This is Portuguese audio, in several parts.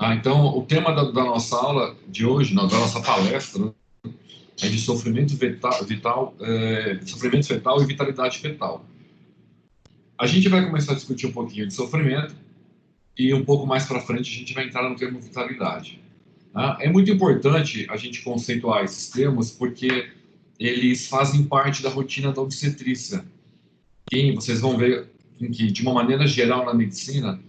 Então, o tema da nossa aula de hoje, da nossa palestra, é de sofrimento fetal e vitalidade fetal. A gente vai começar a discutir um pouquinho de sofrimento e um pouco mais para frente a gente vai entrar no termo vitalidade. Tá? É muito importante a gente conceituar esses termos porque eles fazem parte da rotina da obstetrícia. E vocês vão ver que, de uma maneira geral na medicina,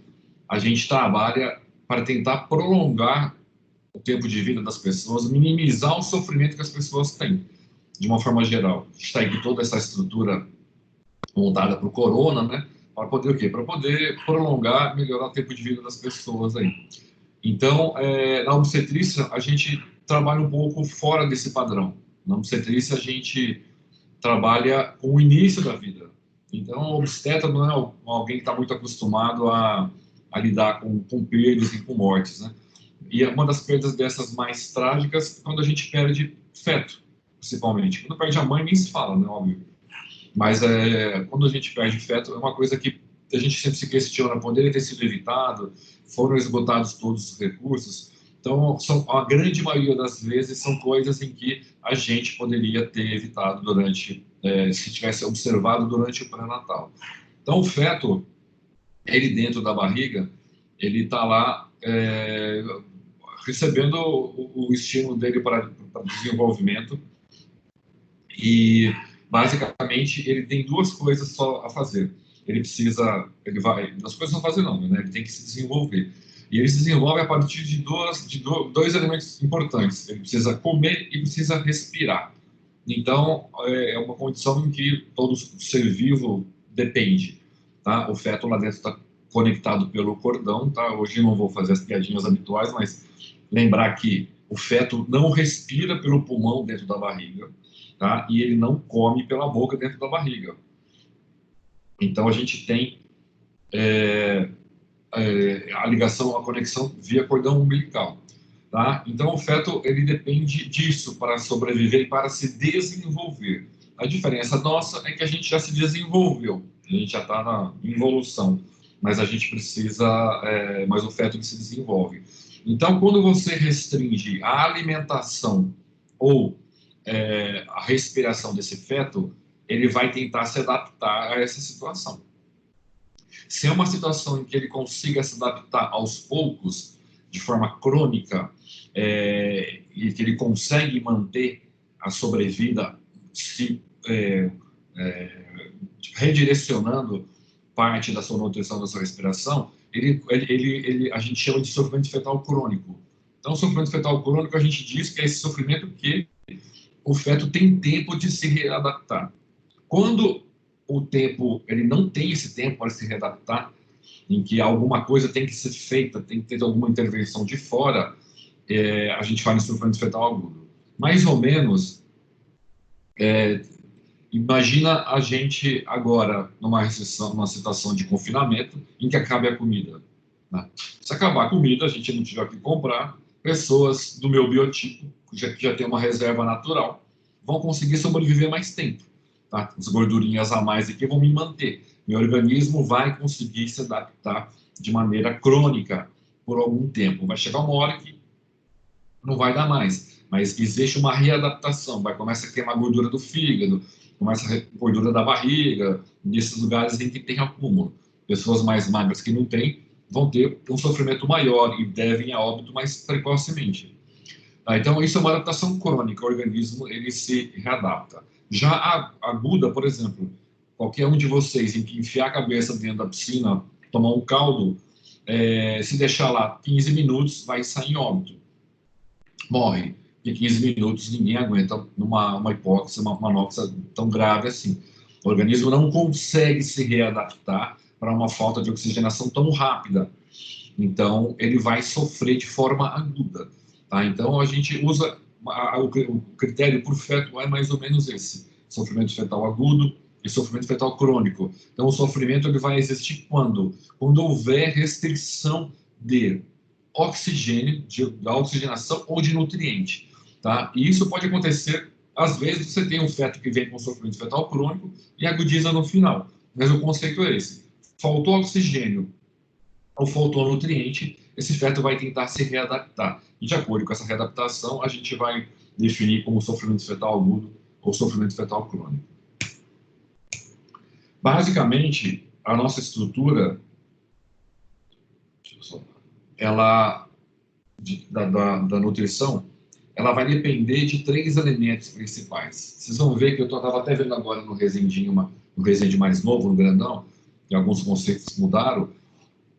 a gente trabalha para tentar prolongar o tempo de vida das pessoas, minimizar o sofrimento que as pessoas têm, de uma forma geral. Está aí toda essa estrutura montada para o corona, né? Para poder o quê? Para poder prolongar, melhorar o tempo de vida das pessoas aí. Então, na obstetrícia, a gente trabalha um pouco fora desse padrão. Na obstetrícia, a gente trabalha com o início da vida. Então, o obstetra não é alguém que está muito acostumado a lidar com perdas e com mortes, né? E uma das perdas dessas mais trágicas é quando a gente perde feto, principalmente. Quando perde a mãe, nem se fala, né, óbvio. Mas quando a gente perde feto, é uma coisa que a gente sempre se questiona, poderia ter sido evitado, foram esgotados todos os recursos. Então, a grande maioria das vezes são coisas em que a gente poderia ter evitado se tivesse observado durante o pré-natal. Então, o feto, ele dentro da barriga, ele está lá recebendo o estímulo dele para desenvolvimento e basicamente ele tem duas coisas só a fazer. As coisas não fazer não, né? Ele tem que se desenvolver. E ele se desenvolve a partir de dois elementos importantes. Ele precisa comer e precisa respirar. Então, é uma condição em que todo ser vivo depende. Tá? O feto lá dentro está conectado pelo cordão. Tá? Hoje não vou fazer as piadinhas habituais, mas lembrar que o feto não respira pelo pulmão dentro da barriga, tá? E ele não come pela boca dentro da barriga. Então, a gente tem a ligação, a conexão via cordão umbilical. Tá? Então, o feto ele depende disso para sobreviver e para se desenvolver. A diferença nossa é que a gente já se desenvolveu, a gente já está na evolução, mas a gente precisa, mas o feto ele se desenvolve. Então, quando você restringe a alimentação ou a respiração desse feto, ele vai tentar se adaptar a essa situação. Se é uma situação em que ele consiga se adaptar aos poucos, de forma crônica, e que ele consegue manter a sobrevida se redirecionando parte da sua nutrição, da sua respiração, a gente chama de sofrimento fetal crônico. Então, sofrimento fetal crônico, a gente diz que é esse sofrimento que o feto tem tempo de se readaptar. Quando o tempo, ele não tem esse tempo para se readaptar, em que alguma coisa tem que ser feita, tem que ter alguma intervenção de fora, a gente fala em sofrimento fetal agudo. Mais ou menos, imagina a gente agora numa recessão, numa situação de confinamento, em que acabe a comida. Né? Se acabar a comida, a gente não tiver que comprar, pessoas do meu biotipo, que já tem uma reserva natural, vão conseguir sobreviver mais tempo. Tá? As gordurinhas a mais aqui vão me manter. Meu organismo vai conseguir se adaptar de maneira crônica por algum tempo. Vai chegar uma hora que não vai dar mais, mas existe uma readaptação. Vai começar a queimar a gordura do fígado, começa a gordura da barriga, nesses lugares em que tem acúmulo. Pessoas mais magras que não têm vão ter um sofrimento maior e devem a óbito mais precocemente. Então, isso é uma adaptação crônica, o organismo ele se readapta. Já a aguda, por exemplo, qualquer um de vocês em que enfiar a cabeça dentro da piscina, tomar um caldo, se deixar lá 15 minutos, vai sair em óbito. Morre. E 15 minutos ninguém aguenta uma hipóxia, uma anóxia tão grave assim. O organismo não consegue se readaptar para uma falta de oxigenação tão rápida. Então, ele vai sofrer de forma aguda. Tá? Então, a gente usa o critério por feto é mais ou menos esse: sofrimento fetal agudo e sofrimento fetal crônico. Então, o sofrimento ele vai existir quando? Quando houver restrição de oxigênio, da oxigenação ou de nutriente. Tá? E isso pode acontecer, às vezes, você tem um feto que vem com sofrimento fetal crônico e agudiza no final. Mas o conceito é esse: faltou oxigênio ou faltou nutriente, esse feto vai tentar se readaptar. E de acordo com essa readaptação, a gente vai definir como sofrimento fetal agudo ou sofrimento fetal crônico. Basicamente, a nossa estrutura, ela, da nutrição, ela vai depender de 3 elementos principais. Vocês vão ver que eu estava até vendo agora no Resendinho, no Resende mais novo, no grandão, que alguns conceitos mudaram,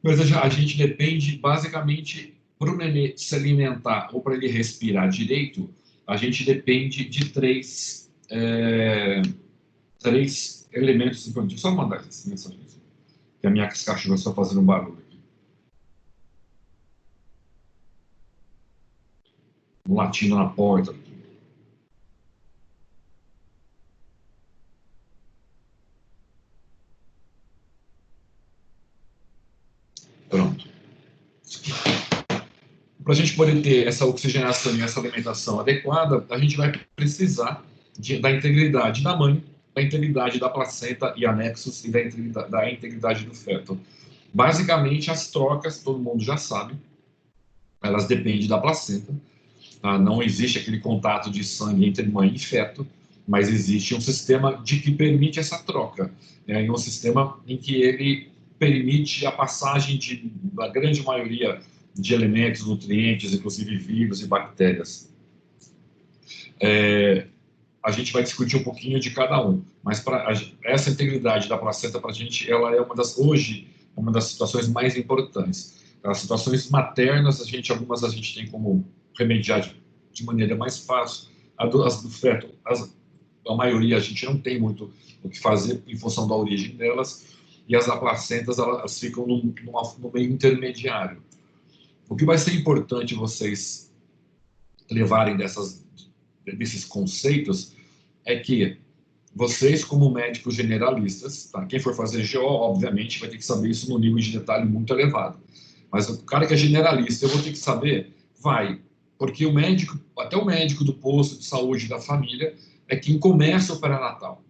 mas a gente depende basicamente, para o nenê se alimentar ou para ele respirar direito, a gente depende de 3 elementos importantes. Só mandar essa mensagem, que a minha cachorra está fazendo um barulho aqui. Um latindo na porta. Pronto. Para a gente poder ter essa oxigenação e essa alimentação adequada, a gente vai precisar da integridade da mãe, da integridade da placenta e anexos e da integridade do feto. Basicamente, as trocas, todo mundo já sabe, elas dependem da placenta. Tá? Não existe aquele contato de sangue entre mãe e feto, mas existe um sistema que permite essa troca. É um sistema em que ele permite a passagem da grande maioria de elementos, nutrientes, inclusive vírus e bactérias. A gente vai discutir um pouquinho de cada um, mas essa integridade da placenta para a gente, ela é hoje uma das situações mais importantes. As situações maternas, algumas a gente tem como remediar de maneira mais fácil. As do feto, a maioria a gente não tem muito o que fazer em função da origem delas, e as da placenta, elas ficam no meio intermediário. O que vai ser importante vocês levarem desses conceitos é que vocês, como médicos generalistas, tá? Quem for fazer GO, obviamente, vai ter que saber isso no nível de detalhe muito elevado. Mas o cara que é generalista, eu vou ter que saber, porque até o médico do posto de saúde da família é quem começa o pré-natal.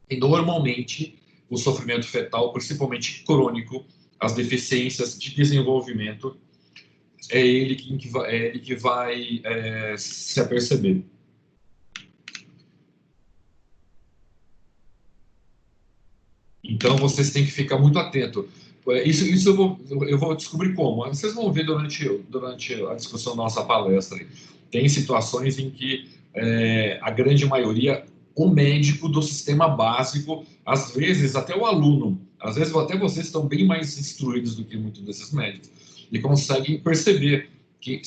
E normalmente, o sofrimento fetal, principalmente crônico, as deficiências de desenvolvimento, é ele que vai se aperceber. Então, vocês têm que ficar muito atentos. Isso eu vou descobrir como. Vocês vão ver durante a discussão da nossa palestra. Tem situações em que a grande maioria, o médico do sistema básico, às vezes até o aluno, às vezes até vocês estão bem mais instruídos do que muitos desses médicos, e conseguem perceber que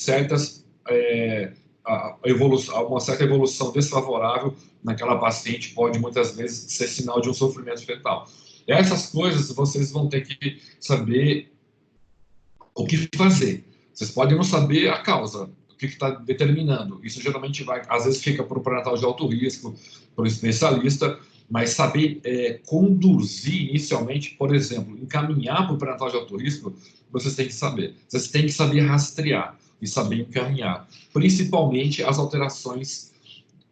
uma certa evolução desfavorável naquela paciente pode muitas vezes ser sinal de um sofrimento fetal. Essas coisas vocês vão ter que saber o que fazer. Vocês podem não saber a causa, o que está determinando. Isso geralmente às vezes fica para o pré-natal de alto risco, para o especialista, mas saber conduzir inicialmente, por exemplo, encaminhar para o pré-natal de alto risco, vocês têm que saber. Vocês têm que saber rastrear e saber encaminhar, principalmente as alterações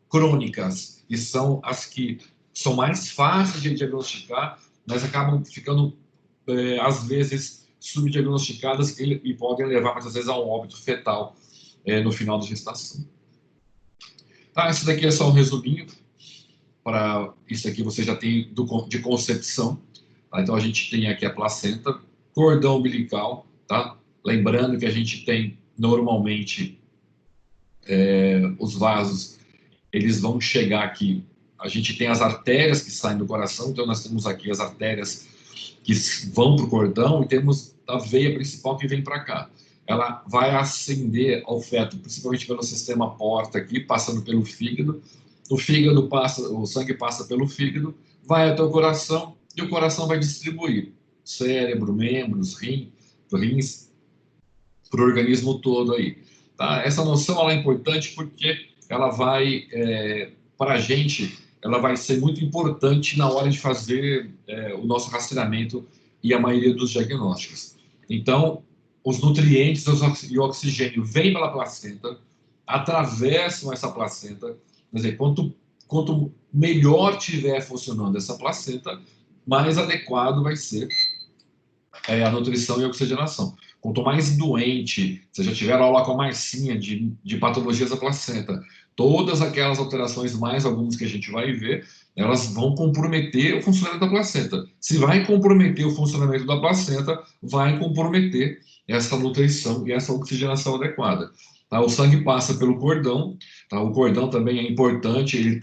crônicas, que são as que são mais fáceis de diagnosticar, mas acabam ficando, às vezes, subdiagnosticadas e podem levar, muitas vezes, a um óbito fetal no final da gestação. Tá, esse daqui é só um resuminho. Para isso aqui você já tem de concepção. Tá? Então, a gente tem aqui a placenta, cordão umbilical, tá? Lembrando que a gente tem, normalmente, os vasos, eles vão chegar aqui. A gente tem as artérias que saem do coração, então nós temos aqui as artérias que vão para o cordão e temos a veia principal que vem para cá. Ela vai ascender ao feto, principalmente pelo sistema porta aqui, passando pelo fígado. O sangue passa pelo fígado, vai até o coração e o coração vai distribuir cérebro, membros, rins, para o organismo todo aí. Tá? Essa noção ela é importante porque ela vai, para a gente, ela vai ser muito importante na hora de fazer o nosso rastreamento e a maioria dos diagnósticos. Então, os nutrientes e o oxigênio vêm pela placenta, atravessam essa placenta, quer dizer, quanto melhor estiver funcionando essa placenta, mais adequado vai ser a nutrição e a oxigenação. Quanto mais doente, você já tiver aula com a Marcinha de patologias da placenta, todas aquelas alterações, mais algumas que a gente vai ver, elas vão comprometer o funcionamento da placenta. Se vai comprometer o funcionamento da placenta, vai comprometer essa nutrição e essa oxigenação adequada. Tá? O sangue passa pelo cordão, tá? O cordão também é importante ele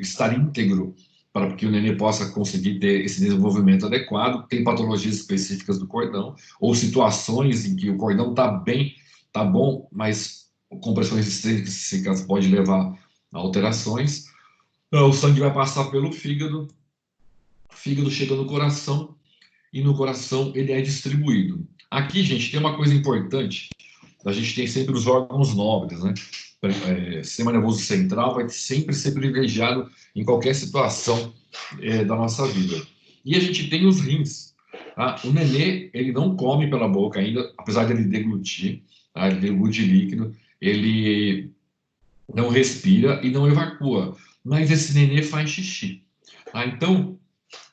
estar íntegro para que o nenê possa conseguir ter esse desenvolvimento adequado. Tem patologias específicas do cordão, ou situações em que o cordão está bem, está bom, mas compressões extrínsecas pode levar a alterações. Então, o sangue vai passar pelo fígado, o fígado chega no coração, e no coração ele é distribuído. Aqui, gente, tem uma coisa importante, a gente tem sempre os órgãos nobres, né? Sistema nervoso central vai sempre ser privilegiado em qualquer situação da nossa vida. E a gente tem os rins. Tá? O nenê, ele não come pela boca ainda, apesar de ele deglutir, tá? Ele deglute líquido, ele não respira e não evacua, mas esse nenê faz xixi. Tá? Então,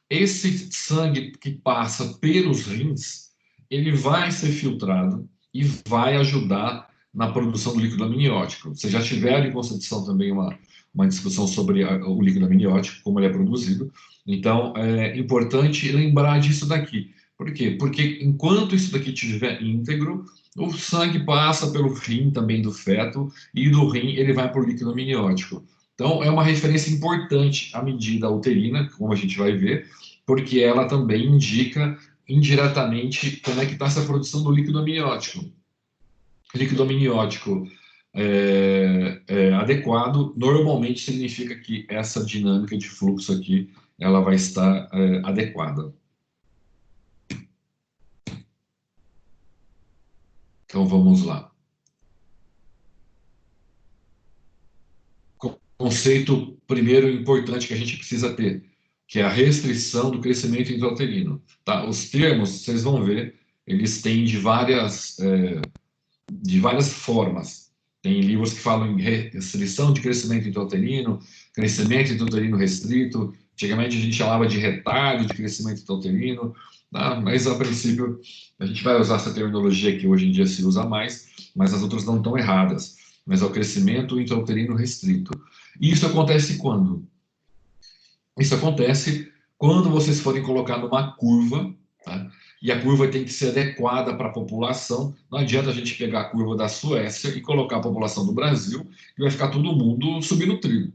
esse sangue que passa pelos rins, ele vai ser filtrado e vai ajudar na produção do líquido amniótico. Vocês já tiveram em Concepção também uma discussão sobre o líquido amniótico, como ele é produzido. Então, é importante lembrar disso daqui. Por quê? Porque enquanto isso daqui estiver íntegro, o sangue passa pelo rim também do feto e do rim ele vai para o líquido amniótico. Então, é uma referência importante à medida uterina, como a gente vai ver, porque ela também indica indiretamente como é que está essa produção do líquido amniótico. Líquido amniótico adequado normalmente significa que essa dinâmica de fluxo aqui ela vai estar adequada. Então vamos lá. Conceito primeiro importante que a gente precisa ter, que é a restrição do crescimento intrauterino. Tá? Os termos, vocês vão ver, eles têm de várias formas. Tem livros que falam em restrição de crescimento intrauterino, crescimento intrauterino restrito. Antigamente a gente chamava de retardo de crescimento intrauterino, tá? Mas a princípio a gente vai usar essa terminologia que hoje em dia se usa mais, mas as outras não estão erradas. Mas é o crescimento intrauterino restrito. E isso acontece quando? Isso acontece quando vocês forem colocar numa curva, tá? E a curva tem que ser adequada para a população. Não adianta a gente pegar a curva da Suécia e colocar a população do Brasil, que vai ficar todo mundo subnutrido.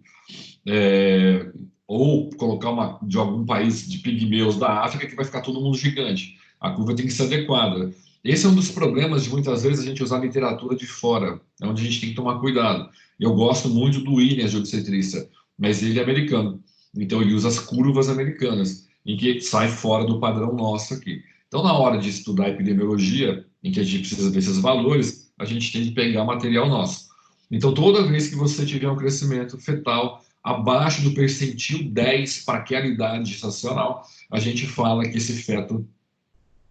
Ou colocar uma de algum país de pigmeus da África, que vai ficar todo mundo gigante. A curva tem que ser adequada. Esse é um dos problemas de muitas vezes a gente usar literatura de fora, é onde a gente tem que tomar cuidado. Eu gosto muito do Williams de obstetrícia, mas ele é americano. Então ele usa as curvas americanas, em que sai fora do padrão nosso aqui. Então, na hora de estudar epidemiologia, em que a gente precisa ver esses valores, a gente tem que pegar material nosso. Então, toda vez que você tiver um crescimento fetal abaixo do percentil 10 para aquela idade gestacional, a gente fala que esse feto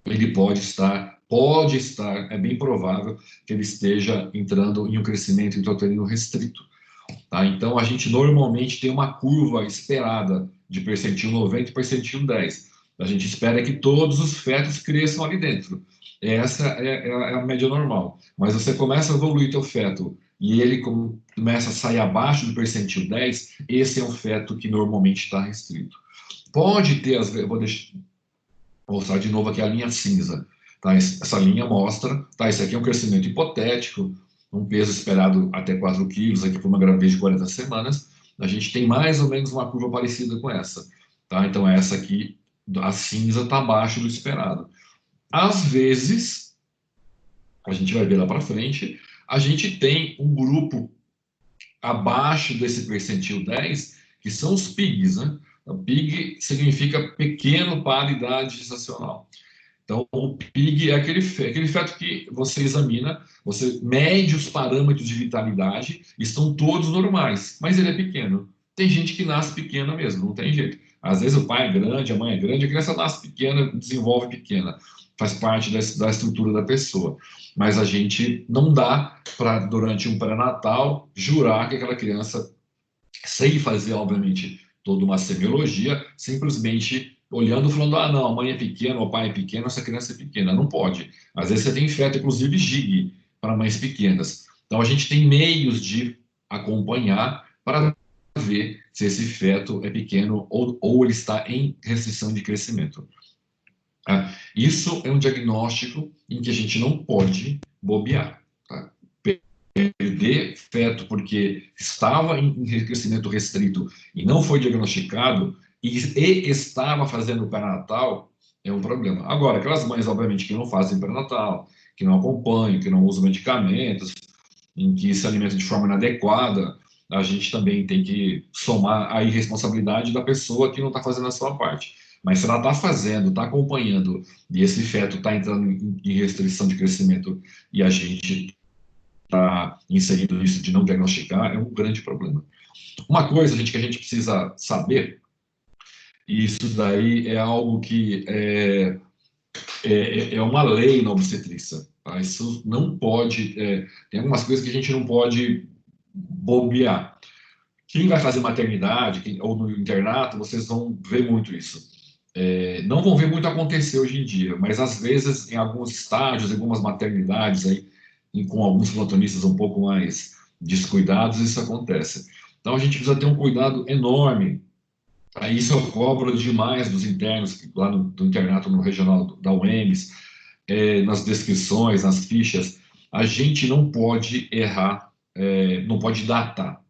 ele pode estar, é bem provável que ele esteja entrando em um crescimento intrauterino restrito. Tá? Então, a gente normalmente tem uma curva esperada de percentil 90 e percentil 10. A gente espera que todos os fetos cresçam ali dentro. Essa é a média normal. Mas você começa a evoluir teu feto e ele começa a sair abaixo do percentil 10, esse é um feto que normalmente está restrito. Pode ter, vou mostrar de novo aqui a linha cinza. Tá? Essa linha mostra, tá? Esse aqui é um crescimento hipotético, um peso esperado até 4 quilos, aqui por uma gravidez de 40 semanas, a gente tem mais ou menos uma curva parecida com essa. Tá? Então, essa aqui, a cinza, está abaixo do esperado. Às vezes, a gente vai ver lá para frente, a gente tem um grupo abaixo desse percentil 10, que são os PIGs, né? O PIG significa pequeno para a idade gestacional. Então, o PIG é aquele feto que você examina, você mede os parâmetros de vitalidade, estão todos normais, mas ele é pequeno. Tem gente que nasce pequena mesmo, não tem jeito. Às vezes o pai é grande, a mãe é grande, a criança nasce pequena, desenvolve pequena. Faz parte da estrutura da pessoa. Mas a gente não dá para, durante um pré-natal, jurar que aquela criança, sem fazer, obviamente, toda uma semiologia, simplesmente olhando e falando, ah, não, a mãe é pequena, o pai é pequeno, essa criança é pequena. Não pode. Às vezes você tem feto, inclusive GIG, para mães pequenas. Então, a gente tem meios de acompanhar para ver se esse feto é pequeno ou ele está em restrição de crescimento. Tá? Isso é um diagnóstico em que a gente não pode bobear. Tá? Perder feto porque estava em crescimento restrito e não foi diagnosticado e estava fazendo pré-natal é um problema. Agora, aquelas mães, obviamente, que não fazem pré-natal, que não acompanham, que não usam medicamentos, em que se alimentam de forma inadequada, a gente também tem que somar a irresponsabilidade da pessoa que não está fazendo a sua parte. Mas se ela está fazendo, está acompanhando, e esse feto está entrando em restrição de crescimento e a gente está inserindo isso de não diagnosticar, é um grande problema. Uma coisa, gente, que a gente precisa saber, e isso daí é algo que é uma lei na obstetrícia. Tá? Isso não pode. Tem algumas coisas que a gente não pode bobear. Quem vai fazer maternidade ou no internato, vocês vão ver muito isso. Não vão ver muito acontecer hoje em dia, mas às vezes em alguns estágios, em algumas maternidades aí, e com alguns plantonistas um pouco mais descuidados, isso acontece. Então a gente precisa ter um cuidado enorme. Aí isso eu cobro demais dos internos, lá do internato no regional da UEMS, nas descrições, nas fichas. A gente não pode errar, não pode datar,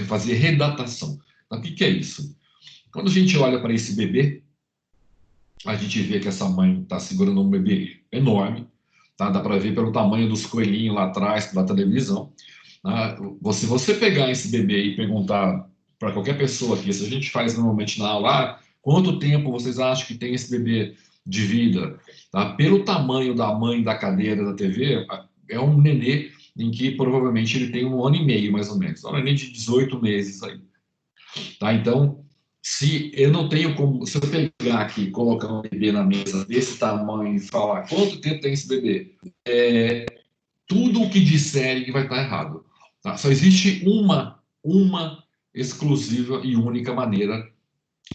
fazer redatação. Então, o que que é isso? Quando a gente olha para esse bebê, a gente vê que essa mãe está segurando um bebê enorme, tá? Dá para ver pelo tamanho dos coelhinhos lá atrás da televisão. Tá? Se você pegar esse bebê e perguntar para qualquer pessoa aqui, se a gente faz normalmente na aula, quanto tempo vocês acham que tem esse bebê de vida? Tá? Pelo tamanho da mãe da cadeira da TV, é um nenê em que provavelmente ele tem 1 ano e meio, mais ou menos. É um nenê de 18 meses aí. Tá? Então, se eu não tenho como, se eu pegar aqui e colocar um bebê na mesa desse tamanho e falar quanto tempo tem esse bebê, tudo o que disserem que vai estar errado. Tá? Só existe uma exclusiva e única maneira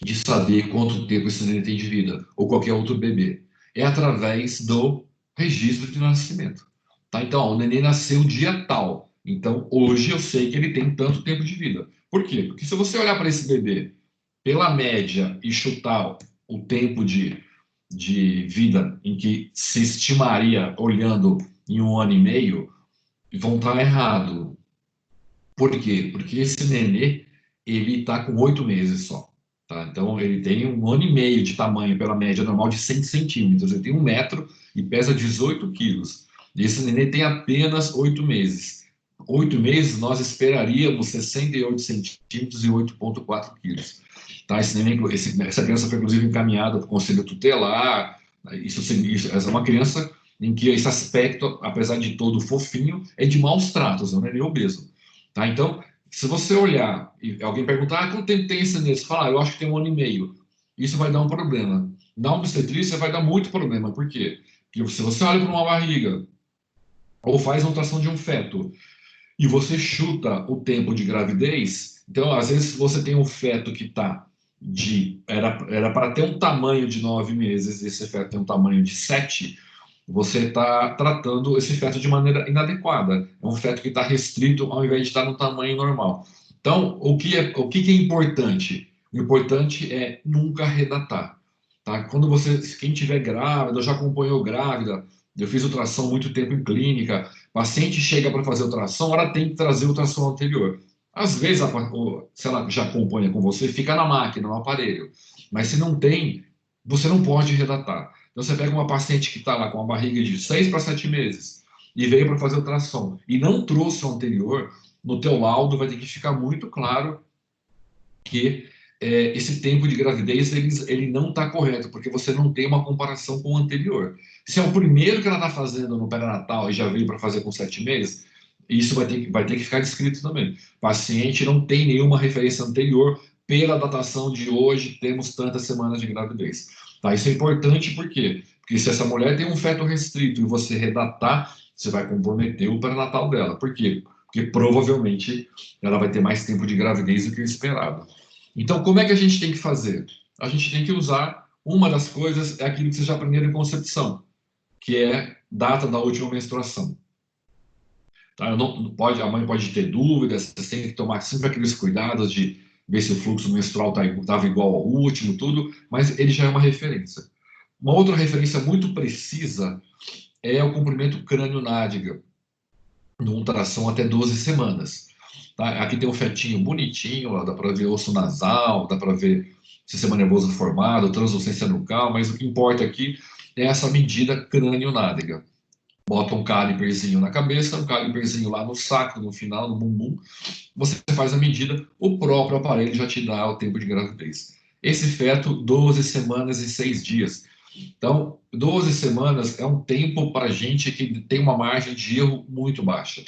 de saber quanto tempo esse neném tem de vida, ou qualquer outro bebê. É através do registro de nascimento. Tá? Então, ó, o neném nasceu dia tal. Então, hoje eu sei que ele tem tanto tempo de vida. Por quê? Porque se você olhar para esse bebê pela média e chutar o tempo de vida em que se estimaria olhando em 1 ano e meio, vão estar errado. Por quê? Porque esse nenê, ele está com 8 meses só. Tá? Então, ele tem 1 ano e meio de tamanho, pela média normal, de 100 centímetros. Ele tem 1 metro e pesa 18 quilos. E esse nenê tem apenas 8 meses. 8 meses, nós esperaríamos 68 centímetros e 8,4 quilos. Tá? Essa criança foi, inclusive, encaminhada para o conselho tutelar. Essa é uma criança em que esse aspecto, apesar de todo fofinho, é de maus tratos, é um nenê obeso. Tá? Então, se você olhar e alguém perguntar quanto tempo tem esse nenê, você fala, eu acho que tem 1 ano e meio. Isso vai dar um problema. Na obstetrícia vai dar muito problema. Por quê? Porque se você olha para uma barriga ou faz a ultrassom de um feto e você chuta o tempo de gravidez, então, às vezes, você tem um feto que está era para ter um tamanho de 9 meses, esse feto tem um tamanho de 7, você está tratando esse feto de maneira inadequada. É um feto que está restrito ao invés de estar no tamanho normal. Então, o que é importante? O importante é nunca redatar. Tá? Quando quem tiver grávida, já acompanhou grávida, eu fiz ultrassom muito tempo em clínica, paciente chega para fazer ultrassom, ela tem que trazer o ultrassom anterior. Às vezes, se ela já acompanha com você, fica na máquina, no aparelho. Mas se não tem, você não pode redatar. Então, você pega uma paciente que está lá com uma barriga de 6 para 7 meses e veio para fazer ultrassom e não trouxe o anterior, no teu laudo vai ter que ficar muito claro que esse tempo de gravidez ele não está correto, porque você não tem uma comparação com o anterior. Se é o primeiro que ela está fazendo no pré-natal e já veio para fazer com 7 meses, isso vai ter que ficar descrito também. O paciente não tem nenhuma referência anterior, pela datação de hoje, temos tantas semanas de gravidez. Tá? Isso é importante por quê? Porque se essa mulher tem um feto restrito e você redatar, você vai comprometer o pré-natal dela. Por quê? Porque provavelmente ela vai ter mais tempo de gravidez do que o esperado. Então, como é que a gente tem que fazer? A gente tem que usar Uma das coisas é aquilo que vocês já aprenderam em concepção, que é data da última menstruação. Tá? Não pode, a mãe pode ter dúvidas, você tem que tomar sempre aqueles cuidados de ver se o fluxo menstrual estava igual ao último, tudo, mas ele já é uma referência. Uma outra referência muito precisa é o comprimento crânio-nádega, no ultrassom até 12 semanas. Tá? Aqui tem um fetinho bonitinho, ó, dá para ver osso nasal, dá para ver sistema nervoso formado, translucência nucal, mas o que importa aqui é essa medida crânio-nádega. Bota um caliperzinho na cabeça, um caliperzinho lá no saco, no final, no bumbum. Você faz a medida, o próprio aparelho já te dá o tempo de gravidez. Esse feto, 12 semanas e 6 dias. Então, 12 semanas é um tempo para gente que tem uma margem de erro muito baixa.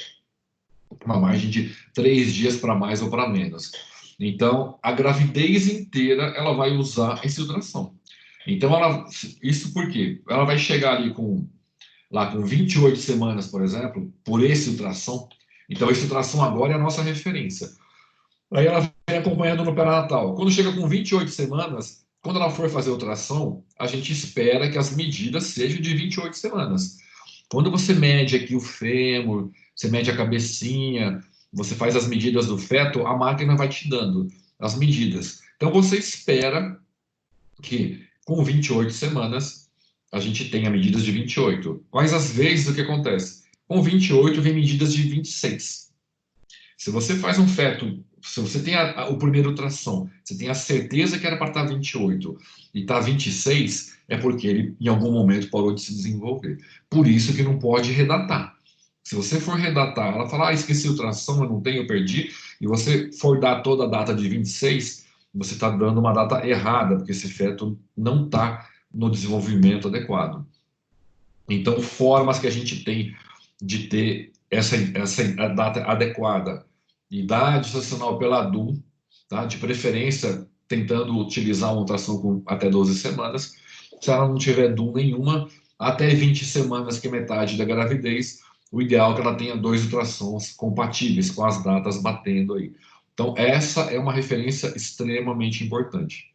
Uma margem de 3 dias para mais ou para menos. Então, a gravidez inteira, ela vai usar esse ultrassom. Então, isso por quê? Ela vai chegar ali lá com 28 semanas, por exemplo, por esse ultrassom. Então, esse ultrassom agora é a nossa referência. Aí ela vem acompanhando no pré-natal. Quando chega com 28 semanas, quando ela for fazer ultrassom, a gente espera que as medidas sejam de 28 semanas. Quando você mede aqui o fêmur, você mede a cabecinha, você faz as medidas do feto, a máquina vai te dando as medidas. Então você espera que com 28 semanas a gente tenha medidas de 28. Mas às vezes o que acontece? Com 28 vem medidas de 26. Se você faz um feto, se você tem o primeiro ultrassom, você tem a certeza que era para estar 28 e está 26, é porque ele em algum momento parou de se desenvolver. Por isso que não pode redatar. Se você for redatar, ela fala, esqueci o ultrassom, eu não tenho, eu perdi, e você for dar toda a data de 26, você está dando uma data errada, porque esse feto não está no desenvolvimento adequado. Então, formas que a gente tem de ter essa data adequada. Idade gestacional pela DUM, tá? De preferência tentando utilizar uma ultrassom com até 12 semanas. Se ela não tiver DUM nenhuma, até 20 semanas, que é metade da gravidez, o ideal é que ela tenha 2 ultrassons compatíveis, com as datas batendo aí. Então, essa é uma referência extremamente importante.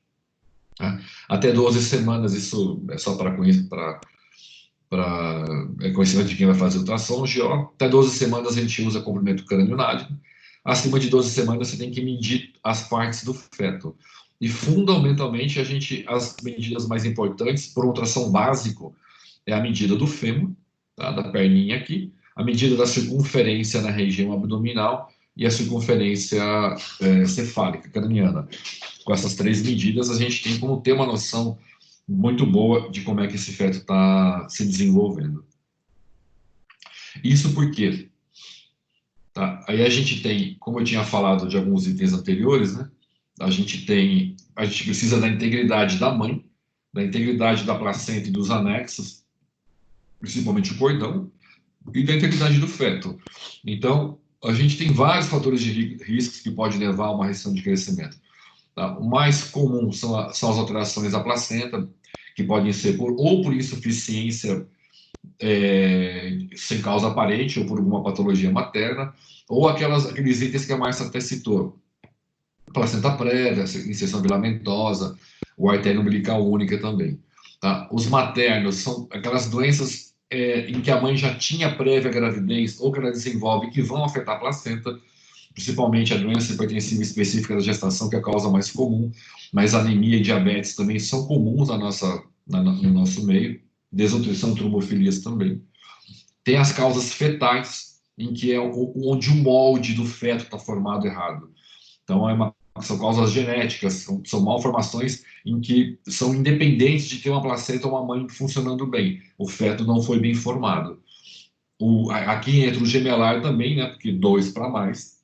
Tá? Até 12 semanas, isso é só para conhecimento de quem vai fazer ultrassom, GO. Até 12 semanas a gente usa comprimento crânio-nádico. Acima de 12 semanas você tem que medir as partes do feto. E fundamentalmente as medidas mais importantes para um ultrassom básico é a medida do fêmur, tá, da perninha aqui, a medida da circunferência na região abdominal e a circunferência cefálica, craniana. Com essas 3 medidas a gente tem como ter uma noção muito boa de como é que esse feto está se desenvolvendo. Isso porque, tá? Aí a gente tem, como eu tinha falado de alguns itens anteriores, né? A gente precisa da integridade da mãe, da integridade da placenta e dos anexos, principalmente o cordão, e da integridade do feto. Então, a gente tem vários fatores de riscos que podem levar a uma restrição de crescimento. Tá? O mais comum são as alterações da placenta, que podem ser ou por insuficiência sem causa aparente ou por alguma patologia materna, ou aqueles itens que a Márcia até citou, placenta prévia, inserção filamentosa, ou artéria umbilical única também. Tá? Os maternos são aquelas doenças em que a mãe já tinha prévia gravidez ou que ela desenvolve que vão afetar a placenta, principalmente a doença hipertensiva específica da gestação, que é a causa mais comum, mas anemia e diabetes também são comuns no nosso meio, desnutrição e trombofilias também. Tem as causas fetais, em que é onde o molde do feto está formado errado. Então, são causas genéticas, são malformações em que são independentes de ter uma placenta ou uma mãe funcionando bem. O feto não foi bem formado. Aqui entra o gemelar também, né, porque 2 para mais,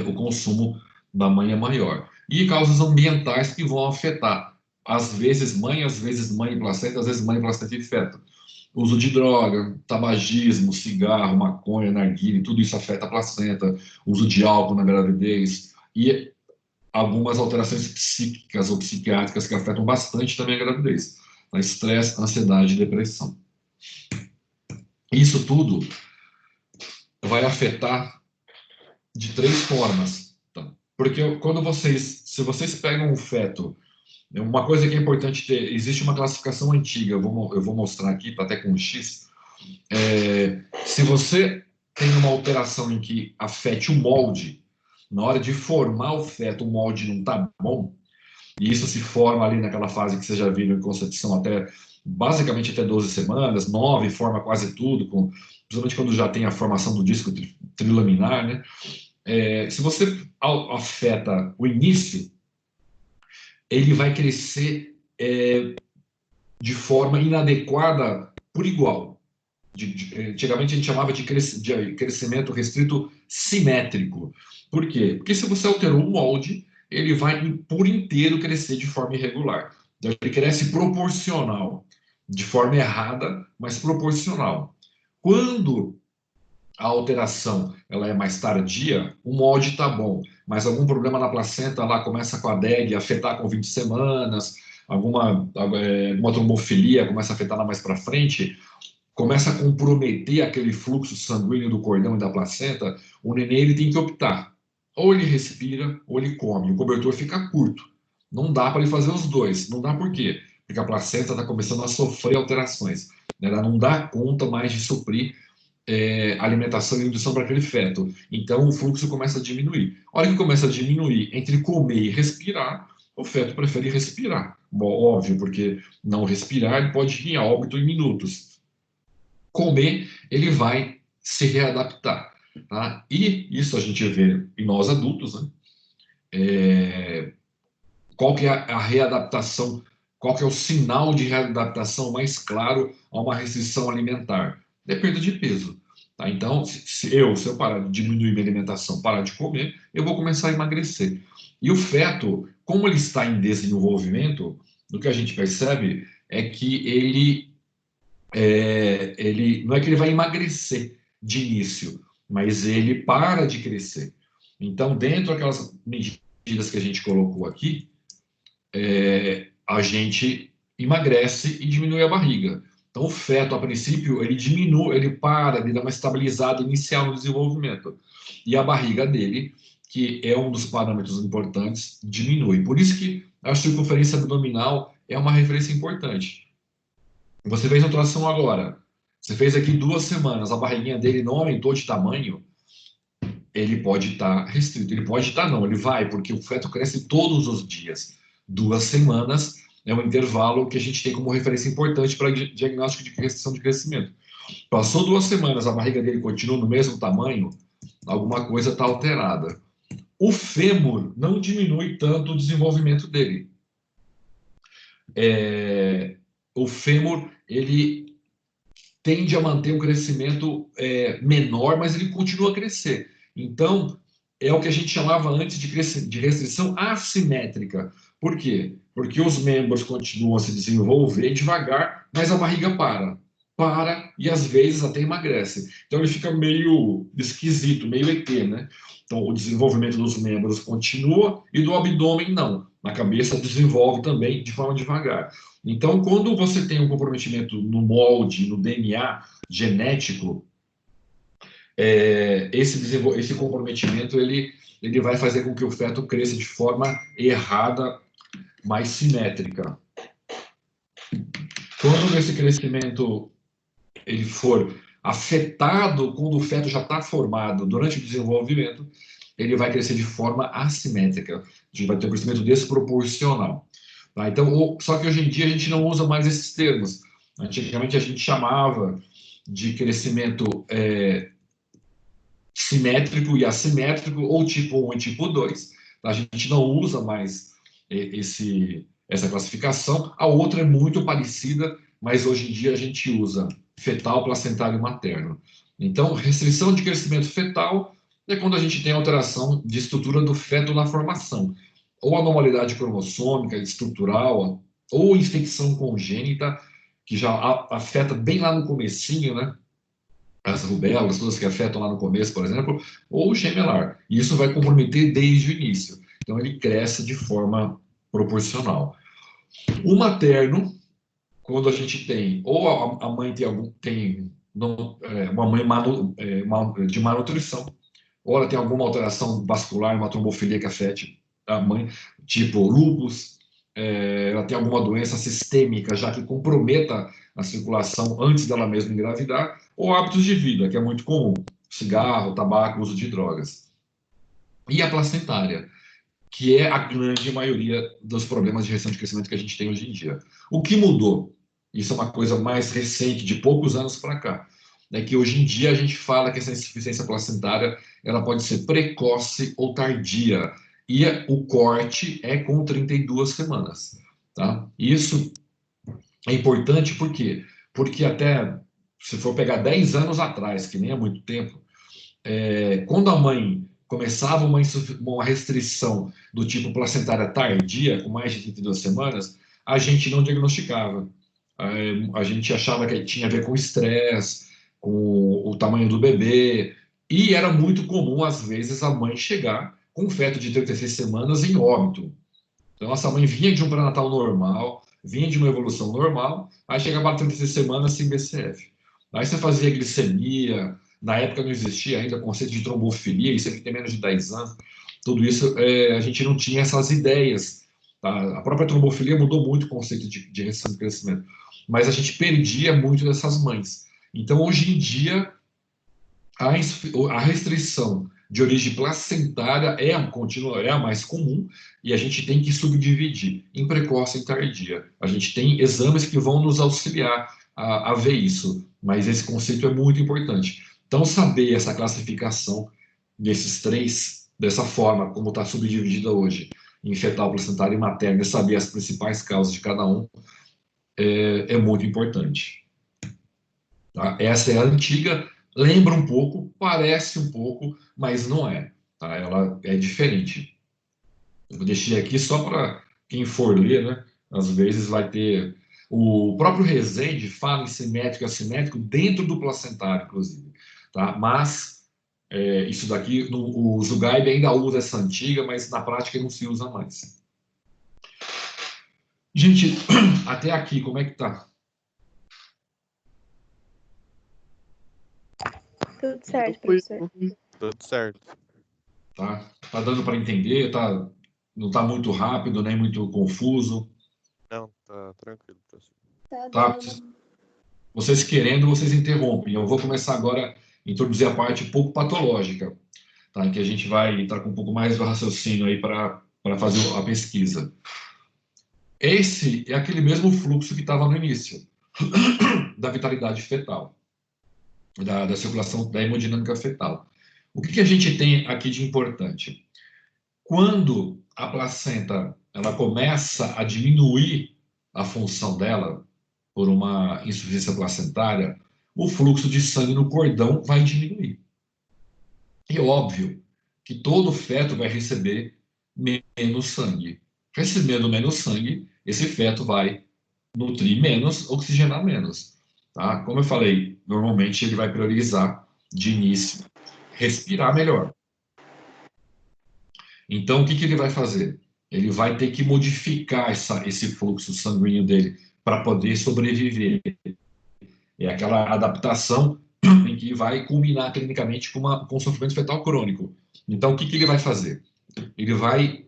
o consumo da mãe é maior. E causas ambientais que vão afetar, às vezes mãe e placenta, às vezes mãe, placenta e feto. Uso de droga, tabagismo, cigarro, maconha, narguilé, tudo isso afeta a placenta. Uso de álcool na gravidez e algumas alterações psíquicas ou psiquiátricas que afetam bastante também a gravidez. Estresse, ansiedade e depressão. Isso tudo vai afetar de 3 formas. Então, porque se vocês pegam um feto Uma coisa que é importante ter, existe uma classificação antiga, eu vou mostrar aqui, tá até com um X. Se você tem uma alteração em que afete o molde, na hora de formar o feto, o molde não está bom, e isso se forma ali naquela fase que você já viu em concepção até, basicamente até 12 semanas, 9 forma quase tudo, principalmente quando já tem a formação do disco trilaminar, né? Se você afeta o início, ele vai crescer de forma inadequada por igual. Antigamente a gente chamava de crescimento restrito simétrico. Por quê? Porque se você alterou o molde, ele vai por inteiro crescer de forma irregular. Então, ele cresce proporcional, de forma errada, mas proporcional. Quando a alteração ela é mais tardia, o molde está bom, mas algum problema na placenta lá começa com a DEG afetar com 20 semanas, alguma trombofilia começa a afetar lá mais para frente, começa a comprometer aquele fluxo sanguíneo do cordão e da placenta, o neném ele tem que optar. Ou ele respira, ou ele come. O cobertor fica curto. Não dá para ele fazer os dois. Não dá por quê? Porque a placenta está começando a sofrer alterações. Ela não dá conta mais de suprir alimentação e nutrição para aquele feto. Então o fluxo começa a diminuir. A hora que começa a diminuir entre comer e respirar, o feto prefere respirar. Bom, óbvio, porque não respirar ele pode ir a óbito em minutos. Comer, ele vai se readaptar. Tá? E isso a gente vê em nós adultos, né? Qual que é a readaptação, qual que é o sinal de readaptação mais claro a uma restrição alimentar? É perda de peso. Tá? Então, se eu parar de diminuir minha alimentação, parar de comer, eu vou começar a emagrecer. E o feto, como ele está em desenvolvimento, o que a gente percebe é que ele não é que ele vai emagrecer de início, mas ele para de crescer. Então, dentro daquelas medidas que a gente colocou aqui, a gente emagrece e diminui a barriga. Então, o feto, a princípio, ele diminui, ele para, ele dá uma estabilizada inicial no desenvolvimento. E a barriga dele, que é um dos parâmetros importantes, diminui. Por isso que a circunferência abdominal é uma referência importante. Você fez a ultrassom agora, você fez aqui 2 semanas, a barriguinha dele não aumentou de tamanho, ele pode estar restrito. Ele pode estar, não, ele vai, porque o feto cresce todos os dias. 2 semanas é um intervalo que a gente tem como referência importante para diagnóstico de restrição de crescimento. Passou 2 semanas, a barriga dele continua no mesmo tamanho, alguma coisa está alterada. O fêmur não diminui tanto o desenvolvimento dele. O fêmur, ele tende a manter um crescimento menor, mas ele continua a crescer. Então, é o que a gente chamava antes de restrição assimétrica. Por quê? Porque os membros continuam a se desenvolver devagar, mas a barriga para e às vezes até emagrece. Então ele fica meio esquisito, meio ET, né? Então o desenvolvimento dos membros continua e do abdômen não. Na cabeça desenvolve também de forma devagar. Então, quando você tem um comprometimento no molde, no DNA genético, esse comprometimento ele vai fazer com que o feto cresça de forma errada, mais simétrica. Quando esse crescimento ele for afetado quando o feto já está formado durante o desenvolvimento, ele vai crescer de forma assimétrica. A gente vai ter um crescimento desproporcional. Tá? Então, só que hoje em dia a gente não usa mais esses termos. Antigamente a gente chamava de crescimento simétrico e assimétrico, ou tipo 1 e tipo 2. A gente não usa mais essa classificação. A outra é muito parecida, mas hoje em dia a gente usa fetal, placentário e materno. Então, restrição de crescimento fetal é quando a gente tem alteração de estrutura do feto na formação, ou anormalidade cromossômica, estrutural, ou infecção congênita, que já afeta bem lá no comecinho, né? As rubelas, todas que afetam lá no começo, por exemplo, ou o gemelar. E isso vai comprometer desde o início. Então, ele cresce de forma proporcional. O materno, quando a gente tem, ou a mãe tem uma mãe de má nutrição, ou ela tem alguma alteração vascular, uma trombofilia que afete a mãe, tipo lúpus, ela tem alguma doença sistêmica, já que comprometa a circulação antes dela mesma engravidar, ou hábitos de vida, que é muito comum, cigarro, tabaco, uso de drogas. E a placentária, que é a grande maioria dos problemas de restrição de crescimento que a gente tem hoje em dia. O que mudou? Isso é uma coisa mais recente, de poucos anos para cá. É que hoje em dia a gente fala que essa insuficiência placentária ela pode ser precoce ou tardia. E o corte é com 32 semanas. Tá? Isso é importante por quê? Porque até, se for pegar 10 anos atrás, que nem é muito tempo, quando a mãe começava uma restrição do tipo placentária tardia, com mais de 32 semanas, a gente não diagnosticava. A gente achava que tinha a ver com estresse, com o tamanho do bebê, e era muito comum, às vezes, a mãe chegar com um feto de 36 semanas em óbito. Então, essa mãe vinha de um pré-natal normal, vinha de uma evolução normal, aí chegava a 36 semanas sem BCF. Aí você fazia glicemia, na época não existia ainda o conceito de trombofilia, isso aqui tem menos de 10 anos, tudo isso a gente não tinha essas ideias. Tá? A própria trombofilia mudou muito o conceito de restrição de crescimento, mas a gente perdia muito dessas mães. Então, hoje em dia, a restrição de origem placentária continua, é a mais comum e a gente tem que subdividir em precoce e tardia. A gente tem exames que vão nos auxiliar a ver isso, mas esse conceito é muito importante. Então, saber essa classificação desses três, dessa forma, como está subdividida hoje, em fetal, placentário e materno, e saber as principais causas de cada um, é muito importante. Tá? Essa é a antiga, lembra um pouco, parece um pouco, mas não é. Tá? Ela é diferente. Eu deixei aqui só para quem for ler, né? Às vezes vai ter. O próprio Rezende fala em simétrico e assimétrico dentro do placentário, inclusive. Tá? Mas isso daqui, o Zugaib ainda usa essa antiga, mas na prática não se usa mais. Gente, até aqui, como é que tá? Tudo certo, professor. Tudo certo. Tá dando para entender? Não tá muito rápido, nem muito confuso? Não, tá tranquilo, professor. Tá? Vocês querendo, vocês interrompem. Eu vou começar agora a introduzir a parte um pouco patológica, tá? Em que a gente vai entrar com um pouco mais do raciocínio aí para fazer a pesquisa. Esse é aquele mesmo fluxo que estava no início, da vitalidade fetal, da circulação, da hemodinâmica fetal. O que a gente tem aqui de importante? Quando a placenta ela começa a diminuir a função dela por uma insuficiência placentária, o fluxo de sangue no cordão vai diminuir. E é óbvio que todo feto vai receber menos sangue. Recebendo menos sangue, esse feto vai nutrir menos, oxigenar menos. Tá? Como eu falei, normalmente ele vai priorizar de início respirar melhor. Então, o que ele vai fazer? Ele vai ter que modificar esse fluxo sanguíneo dele para poder sobreviver. É aquela adaptação em que vai culminar clinicamente com sofrimento fetal crônico. Então, o que ele vai fazer? Ele vai,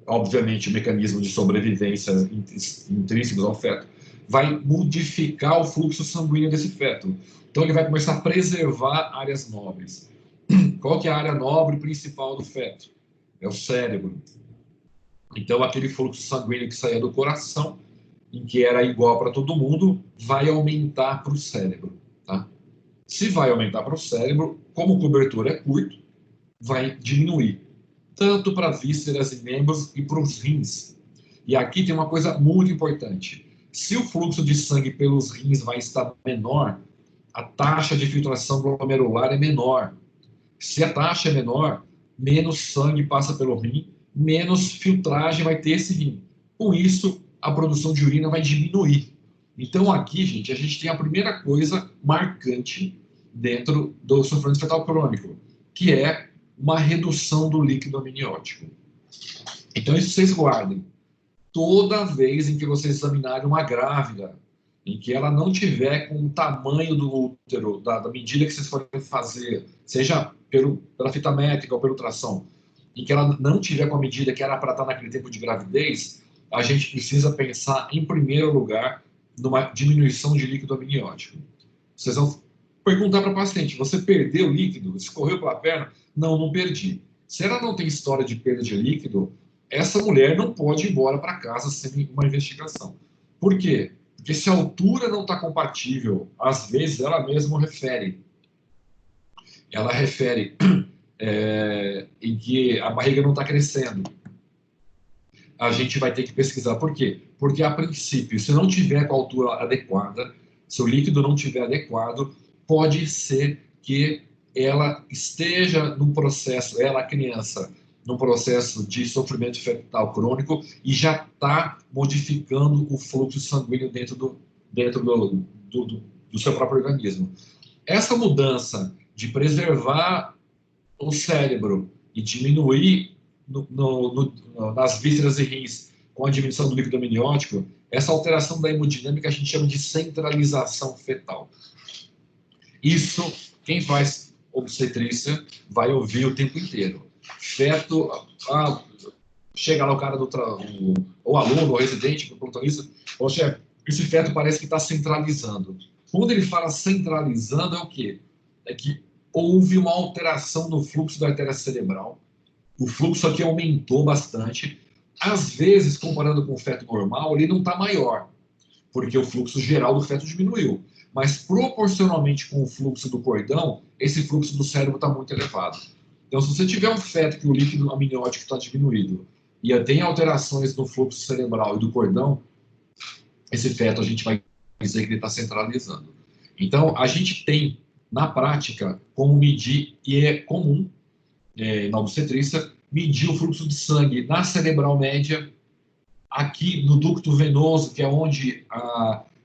obviamente, o mecanismo de sobrevivência intrínsecos ao feto, vai modificar o fluxo sanguíneo desse feto. Então, ele vai começar a preservar áreas nobres. Qual que é a área nobre principal do feto? É o cérebro. Então, aquele fluxo sanguíneo que saía do coração, em que era igual para todo mundo, vai aumentar para o cérebro. Tá? Se vai aumentar para o cérebro, como o cobertor é curto, vai diminuir, tanto para vísceras e membros e para os rins. E aqui tem uma coisa muito importante. Se o fluxo de sangue pelos rins vai estar menor, a taxa de filtração glomerular é menor. Se a taxa é menor, menos sangue passa pelo rim, menos filtragem vai ter esse rim. Com isso, a produção de urina vai diminuir. Então, aqui, gente, a gente tem a primeira coisa marcante dentro do sofrimento fetal crônico, que é uma redução do líquido amniótico. Então, isso vocês guardem. Toda vez em que vocês examinarem uma grávida, em que ela não tiver com o tamanho do útero, da medida que vocês forem fazer, seja pela fita métrica ou pela ultrassom, em que ela não tiver com a medida que era para estar naquele tempo de gravidez, a gente precisa pensar, em primeiro lugar, numa diminuição de líquido amniótico. Vocês vão perguntar para o paciente, você perdeu líquido? Escorreu pela perna? Não, não perdi. Se ela não tem história de perda de líquido, essa mulher não pode ir embora para casa sem uma investigação. Por quê? Porque se a altura não está compatível, às vezes ela mesma refere. Ela refere em que a barriga não está crescendo. A gente vai ter que pesquisar. Por quê? Porque, a princípio, se não tiver com a altura adequada, se o líquido não tiver adequado, pode ser que ela esteja num processo, ela, a criança, num processo de sofrimento fetal crônico e já está modificando o fluxo sanguíneo dentro do seu próprio organismo. Essa mudança de preservar o cérebro e diminuir nas vísceras e rins com a diminuição do líquido amniótico, essa alteração da hemodinâmica a gente chama de centralização fetal. Isso, quem faz obstetrícia vai ouvir o tempo inteiro. Feto, chega lá o cara o aluno, o residente, o plantonista, poxa, esse feto parece que está centralizando. Quando ele fala centralizando, é o quê? É que houve uma alteração no fluxo da artéria cerebral. O fluxo aqui aumentou bastante. Às vezes, comparando com o feto normal, ele não está maior, porque o fluxo geral do feto diminuiu. Mas, proporcionalmente com o fluxo do cordão, esse fluxo do cérebro está muito elevado. Então, se você tiver um feto que o líquido amniótico está diminuído e tem alterações no fluxo cerebral e do cordão, esse feto a gente vai dizer que ele está centralizando. Então, a gente tem, na prática, como medir, e é comum, na obstetrícia, medir o fluxo de sangue na cerebral média, aqui no ducto venoso, que é onde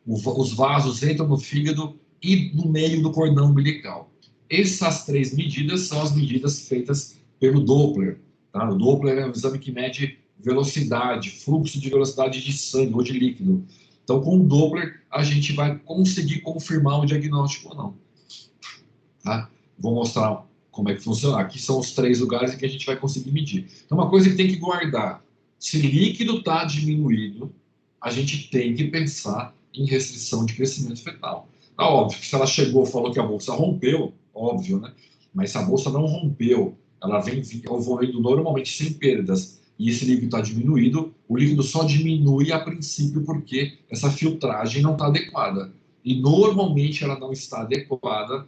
os vasos entram no fígado, e no meio do cordão umbilical. Essas 3 medidas são as medidas feitas pelo Doppler. Tá? O Doppler é um exame que mede velocidade, fluxo de velocidade de sangue ou de líquido. Então, com o Doppler, a gente vai conseguir confirmar o diagnóstico ou não. Tá? Vou mostrar como é que funciona. Aqui são os 3 lugares em que a gente vai conseguir medir. Então, uma coisa que tem que guardar. Se líquido está diminuído, a gente tem que pensar em restrição de crescimento fetal. É óbvio que se ela chegou e falou que a bolsa rompeu, óbvio, né? Mas se a bolsa não rompeu, ela vem evoluindo normalmente sem perdas, e esse líquido está diminuído, o líquido só diminui a princípio porque essa filtragem não está adequada. E normalmente ela não está adequada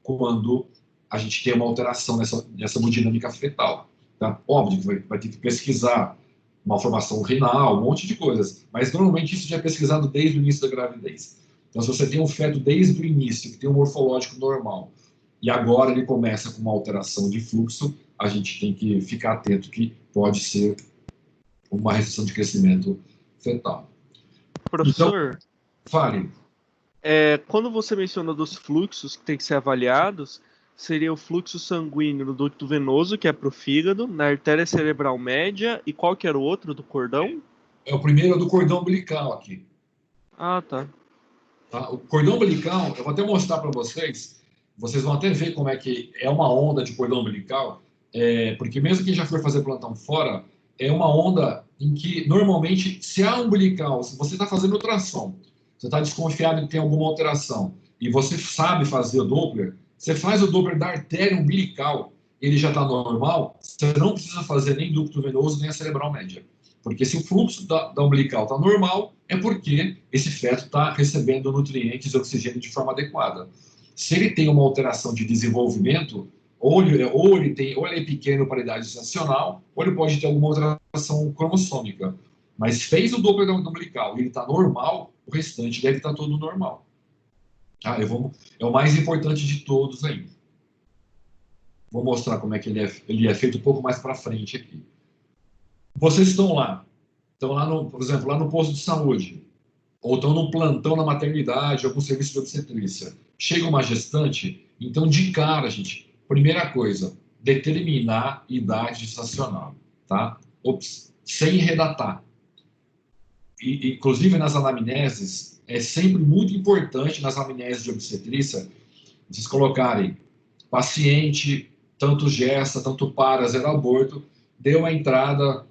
quando a gente tem uma alteração nessa hemodinâmica fetal. Tá? Óbvio que vai ter que pesquisar uma formação renal, um monte de coisas, mas normalmente isso já é pesquisado desde o início da gravidez. Então, se você tem um feto desde o início, que tem um morfológico normal, e agora ele começa com uma alteração de fluxo, a gente tem que ficar atento que pode ser uma restrição de crescimento fetal. Professor, então, fale. Quando você menciona dos fluxos que tem que ser avaliados, seria o fluxo sanguíneo no ducto venoso, que é para o fígado, na artéria cerebral média, e qual que era o outro do cordão? O primeiro é do cordão umbilical aqui. Ah, tá. O cordão umbilical, eu vou até mostrar para vocês vão até ver como é que é uma onda de cordão umbilical, porque mesmo quem já for fazer plantão fora, é uma onda em que, normalmente, se há umbilical, se você está fazendo ultrassom, você está desconfiado que tem alguma alteração, e você sabe fazer o Doppler, você faz o Doppler da artéria umbilical, ele já está normal, você não precisa fazer nem ducto venoso, nem a cerebral média. Porque se o fluxo da umbilical está normal, é porque esse feto está recebendo nutrientes e oxigênio de forma adequada. Se ele tem uma alteração de desenvolvimento, ou ele é pequeno para a idade gestacional, ou ele pode ter alguma alteração cromossômica. Mas fez o Doppler da umbilical e ele está normal, o restante deve estar todo normal. É o mais importante de todos ainda. Vou mostrar como é que ele é feito um pouco mais para frente aqui. Vocês estão lá, por exemplo, lá no posto de saúde, ou estão num plantão na maternidade, algum serviço de obstetrícia. Chega uma gestante, então de cara, gente, primeira coisa, determinar idade gestacional, tá? Sem redatar. Inclusive nas anamneses, é sempre muito importante nas anamneses de obstetrícia, vocês colocarem paciente, tanto gesta, tanto para, 0 aborto, deu a entrada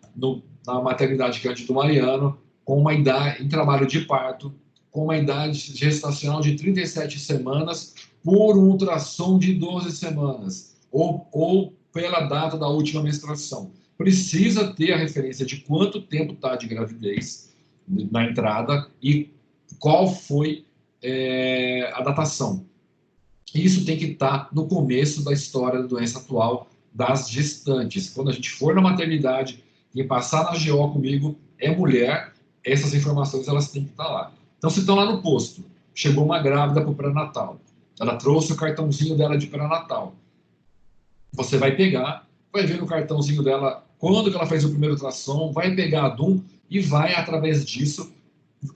na maternidade Cândido Mariano, com uma idade, em trabalho de parto, com uma idade gestacional de 37 semanas, por um ultrassom de 12 semanas, ou pela data da última menstruação. Precisa ter a referência de quanto tempo está de gravidez na entrada e qual foi a datação. Isso tem que estar no começo da história da doença atual das gestantes. Quando a gente for na maternidade e passar na GO comigo, é mulher, essas informações elas têm que estar lá. Então, se estão lá no posto, chegou uma grávida para o pré-natal, ela trouxe o cartãozinho dela de pré-natal. Você vai pegar, vai ver no cartãozinho dela quando que ela fez o primeiro ultrassom, vai pegar a DUM e vai, através disso,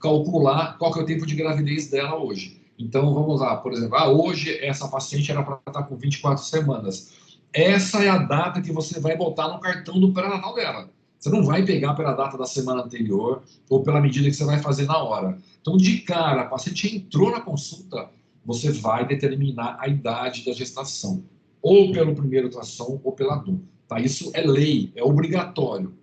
calcular qual que é o tempo de gravidez dela hoje. Então, vamos lá, por exemplo, hoje essa paciente era para estar com 24 semanas. Essa é a data que você vai botar no cartão do pré-natal dela. Você não vai pegar pela data da semana anterior ou pela medida que você vai fazer na hora. Então, de cara, a paciente entrou na consulta, você vai determinar a idade da gestação, ou pelo primeiro ultrassom ou pela DUM. Tá? Isso é lei, é obrigatório.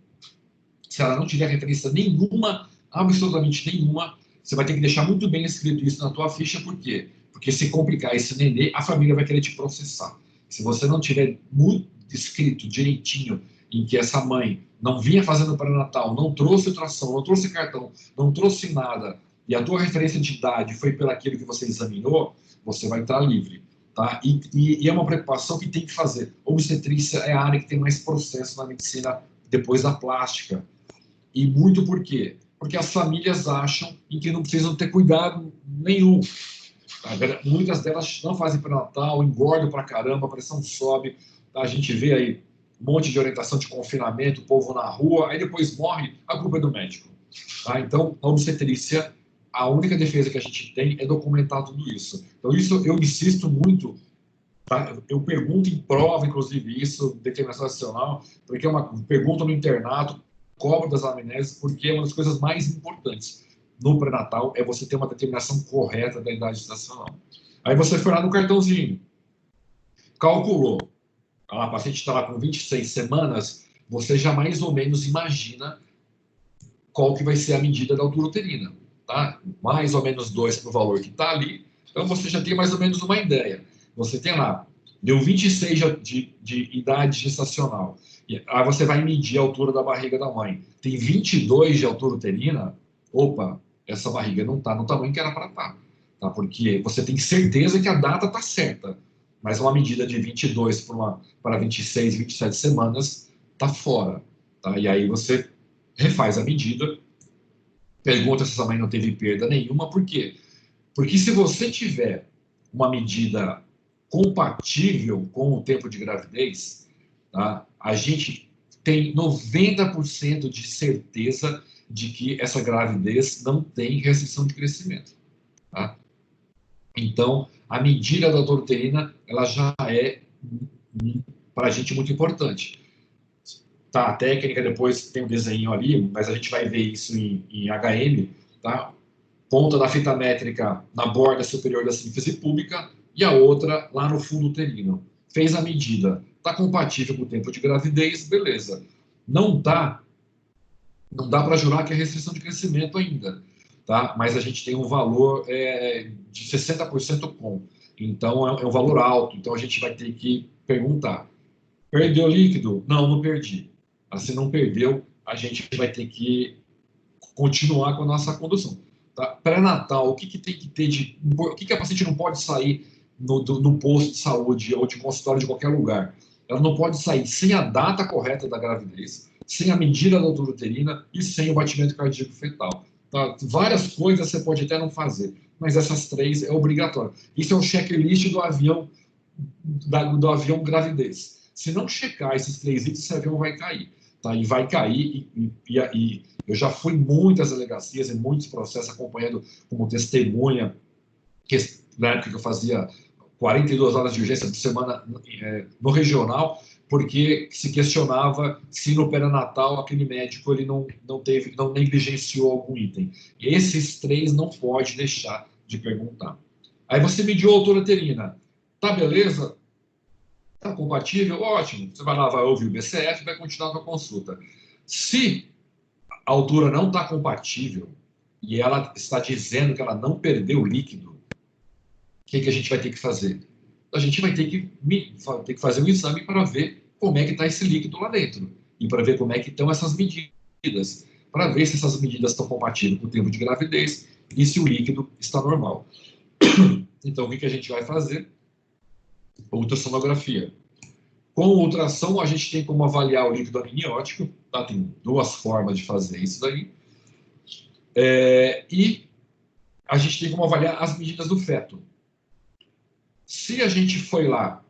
Se ela não tiver referência nenhuma, absolutamente nenhuma, você vai ter que deixar muito bem escrito isso na tua ficha. Por quê? Porque se complicar esse nenê, a família vai querer te processar. Se você não tiver muito escrito direitinho em que essa mãe não vinha fazendo pré-natal, não trouxe ultrassom, não trouxe cartão, não trouxe nada, e a tua referência de idade foi pelaquilo que você examinou, você vai estar livre. Tá? E é uma preocupação que tem que fazer. Obstetrícia é a área que tem mais processo na medicina depois da plástica. E muito por quê? Porque as famílias acham em que não precisam ter cuidado nenhum. Tá? Muitas delas não fazem pré-natal, engordam pra caramba, a pressão sobe. Tá? A gente vê aí um monte de orientação de confinamento, o povo na rua, aí depois morre, a culpa é do médico. Tá? Então, a obstetrícia, a única defesa que a gente tem é documentar tudo isso. Então, isso eu insisto muito. Tá? Eu pergunto em prova, inclusive, isso, determinação nacional, porque é uma pergunta no internato, cobro das anamneses, porque é uma das coisas mais importantes no pré-natal é você ter uma determinação correta da idade gestacional. Aí você foi lá no cartãozinho, calculou, a paciente está lá com 26 semanas, você já mais ou menos imagina qual que vai ser a medida da altura uterina, tá? Mais ou menos 2 para o valor que está ali, então você já tem mais ou menos uma ideia. Você tem lá, deu 26 de idade gestacional, aí você vai medir a altura da barriga da mãe. Tem 22 de altura uterina, opa, essa barriga não está no tamanho que era para estar. Tá? Porque você tem certeza que a data está certa, mas uma medida de 22 para 26, 27 semanas está fora. Tá? E aí você refaz a medida, pergunta se essa mãe não teve perda nenhuma. Por quê? Porque se você tiver uma medida compatível com o tempo de gravidez, tá? A gente tem 90% de certeza de que essa gravidez não tem restrição de crescimento. Tá? Então, a medida da altura uterina, ela já é, para a gente, muito importante. Tá? A técnica, depois tem um desenho ali, mas a gente vai ver isso em HM, tá? Ponta da fita métrica na borda superior da sínfise púbica e a outra lá no fundo uterino. Fez a medida, está compatível com o tempo de gravidez, beleza. Não dá para jurar que é restrição de crescimento ainda, tá? Mas a gente tem um valor de 60% com. Então, é um valor alto. Então, a gente vai ter que perguntar. Perdeu líquido? Não, não perdi. Se não perdeu, a gente vai ter que continuar com a nossa condução. Tá? Pré-natal, o que tem que ter o que a paciente não pode sair no posto de saúde ou de consultório de qualquer lugar? Ela não pode sair sem a data correta da gravidez, sem a medida da altura uterina e sem o batimento cardíaco fetal. Tá? Várias coisas você pode até não fazer, mas essas 3 é obrigatório. Isso é o checklist do avião, do avião gravidez. Se não checar esses 3 itens, esse avião vai cair. Tá? E vai cair, e eu já fui em muitas delegacias, em muitos processos, acompanhando como testemunha, na época que eu fazia 42 horas de urgência por semana no regional, porque se questionava se no pré-natal aquele médico ele não negligenciou algum item. Esses 3 não pode deixar de perguntar. Aí você mediu a altura uterina. Tá, beleza? Tá compatível? Ótimo. Você vai lá, vai ouvir o BCF e vai continuar com a consulta. Se a altura não está compatível e ela está dizendo que ela não perdeu o líquido, o que a gente vai ter que fazer? A gente vai ter que fazer um exame para ver como é que está esse líquido lá dentro e para ver como é que estão essas medidas, para ver se essas medidas estão compatíveis com o tempo de gravidez e se o líquido está normal. Então, o que a gente vai fazer? Ultrassonografia. Com ultrassom, a gente tem como avaliar o líquido amniótico, tá? Tem duas formas de fazer isso daí. E a gente tem como avaliar as medidas do feto. Se a gente foi lá